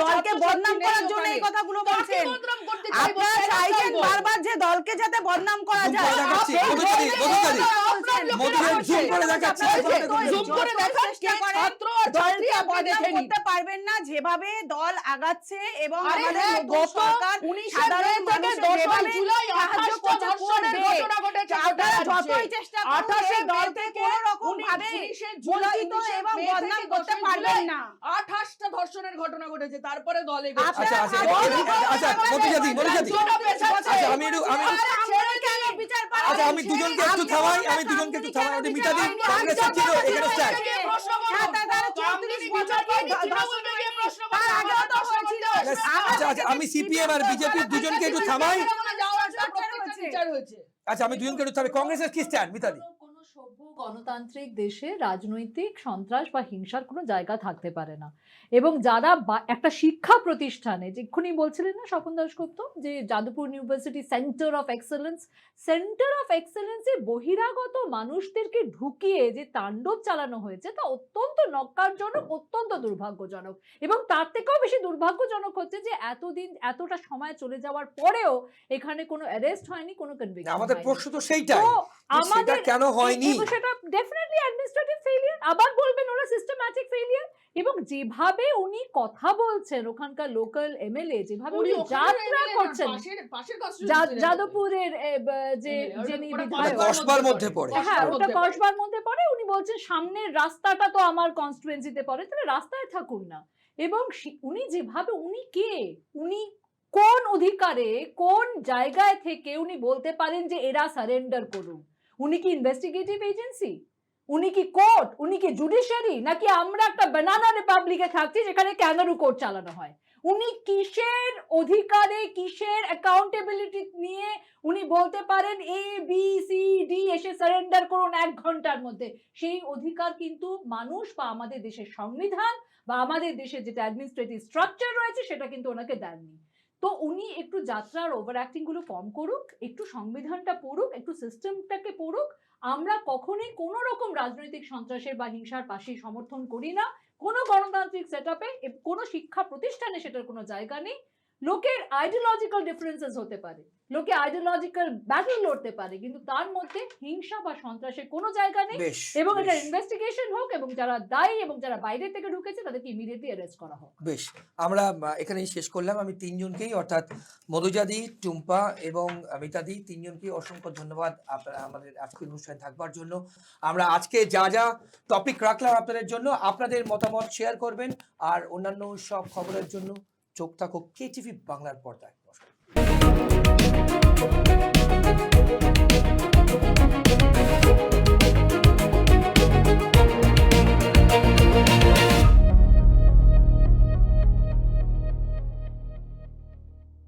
দলকে বদনাম করার জন্য এই কথাগুলো বলছেন। আপনারা চাইছেন বারবার যে দলকে যাতে বদনাম করা যায়। করতে পারবেন না যেভাবে দল আগাচ্ছে এবং আমাদের সরকার সাধারণ মানুষের যেভাবে সাহায্য করছে, আপনারা যতই চেষ্টা করুন দলকে কোনো রকম ভাবে বঞ্চিত এবং বদনাম করতে পারবেন না। 28টা ধর্ষণের ঘটনা ঘটেছে, তারপরে দলে আমি দুজনকে একটু থামাই, মিতাদি কংগ্রেসের ছিল এখানে স্ট্যান্ড। আমি সিপিএম আর বিজেপি দুজনকে একটু থামাই। আচ্ছা, আমি দুজনকে একটু থামাই। কংগ্রেসের কি স্ট্যান্ড, মিতাদি? কোনো সভ্য গণতান্ত্রিক দেশে রাজনৈতিক সন্ত্রাস বা হিংসার কোনো জায়গা থাকতে পারে না। এবং যারা একটা শিক্ষা প্রতিষ্ঠানে, যেক্ষুনি বলছিলেন না স্বপন দাশগুপ্ত, যে যাদবপুর ইউনিভার্সিটি সেন্টার অফ এক্সেলেন্সে বহিরাগত মানুষদেরকে ঢুকিয়ে যে তাণ্ডব চালানো হয়েছে, তা অত্যন্ত নক্কারজনক, অত্যন্ত দুর্ভাগ্যজনক। এবং তার থেকেও বেশি দুর্ভাগ্যজনক হচ্ছে যে এতদিন, এতটা সময় চলে যাওয়ার পরেও এখানে কোনো অ্যারেস্ট হয়নি, কোনো কনভিকশন। আমাদের প্রশ্ন তো সেইটাই, আমাদের কেন হয়নি? সেটা ডেফিনেটলি অ্যাডমিনিস্ট্রেটিভ ফেলিয়ার, আবার বলবেন ওরা সিস্টেম্যাটিক ফেলিয়ার। এবং যেভাবে উনি কথা বলছেন, ওখানকার লোকাল এমএলএ যেভাবে উনি যাত্রা করছেন, যাদবপুরের যিনি বিধায়ক, কসবার মধ্যে পড়ে, হ্যাঁ ওটা কসবার মধ্যে পড়ে, উনি বলছেন সামনের রাস্তাটা তো আমার কনস্টিটুয়েন্সিতে পড়ে, তাহলে রাস্তায় থাকুন না। এবং উনি যেভাবে, উনি কে, উনি কোন অধিকারে, কোন জায়গায় থেকে উনি বলতে পারেন যে এরা সারেন্ডার করুন? উনি কি ইনভেস্টিগেটিভ এজেন্সি? উনি কি কোর্ট? উনি কি জুডিশিয়ারি? নাকি আমরা একটা বানানা রিপাবলিকে থাকছি যেখানে ক্যানারু কোর্ট চালানো হয়? উনি কিসের অধিকারে, কিসের অ্যাকাউন্টেবিলিটি নিয়ে উনি বলতে পারেন ABCD এসে সারেন্ডার করুন 1 ঘন্টার মধ্যে? সেই অধিকার কিন্তু মানুষ বা আমাদের দেশের সংবিধান বা আমাদের দেশের যেটা অ্যাডমিনিস্ট্রেটিভ স্ট্রাকচার রয়েছে সেটা কিন্তু ওনাকে দেননি। তো উনি একটু যাত্রার ওভার অ্যাক্টিং গুলো কম করুক, একটু সংবিধানটা পড়ুক, একটু সিস্টেমটাকে পড়ুক। আমরা কখনোই কোনো রকম রাজনৈতিক সন্ত্রাসের বা হিংসার পাশে সমর্থন করি না। কোনো গণতান্ত্রিক সেটআপে, কোনো শিক্ষা প্রতিষ্ঠানে সেটার কোনো জায়গা নেই। লোকের আইডিওলজিক্যাল ডিফারেন্সেস হতে পারে, লোকে আইডিওলজিক্যাল ব্যাটল লড়তে পারে, কিন্তু তার মধ্যে হিংসা বা সন্ত্রাসের কোনো জায়গা নেই। বেশ এবং এটা বেশ ইনভেস্টিগেশন হোক, এবং যারা দায়ী এবং যারা বাইরে থেকে ঢুকেছে তাদেরকে ইমিডিয়েটলি অ্যারেস্ট করা হোক। বেশ আমরা এখানেই শেষ করলাম। আমি তিনজনকেই অর্থাৎ মধুজাদি, টুম্পা এবং মিতাদি তিনজনকেই অসংখ্য ধন্যবাদ আপনারা আমাদের আজকের অনুষ্ঠানে থাকবার জন্য। আমরা আজকে যা যা টপিক রাখলাম আপনাদের জন্য, আপনাদের মতামত শেয়ার করবেন, আর অন্যান্য সব খবরের জন্য চোখ থাকুক KTV বাংলার পর্দায়। নমস্কার।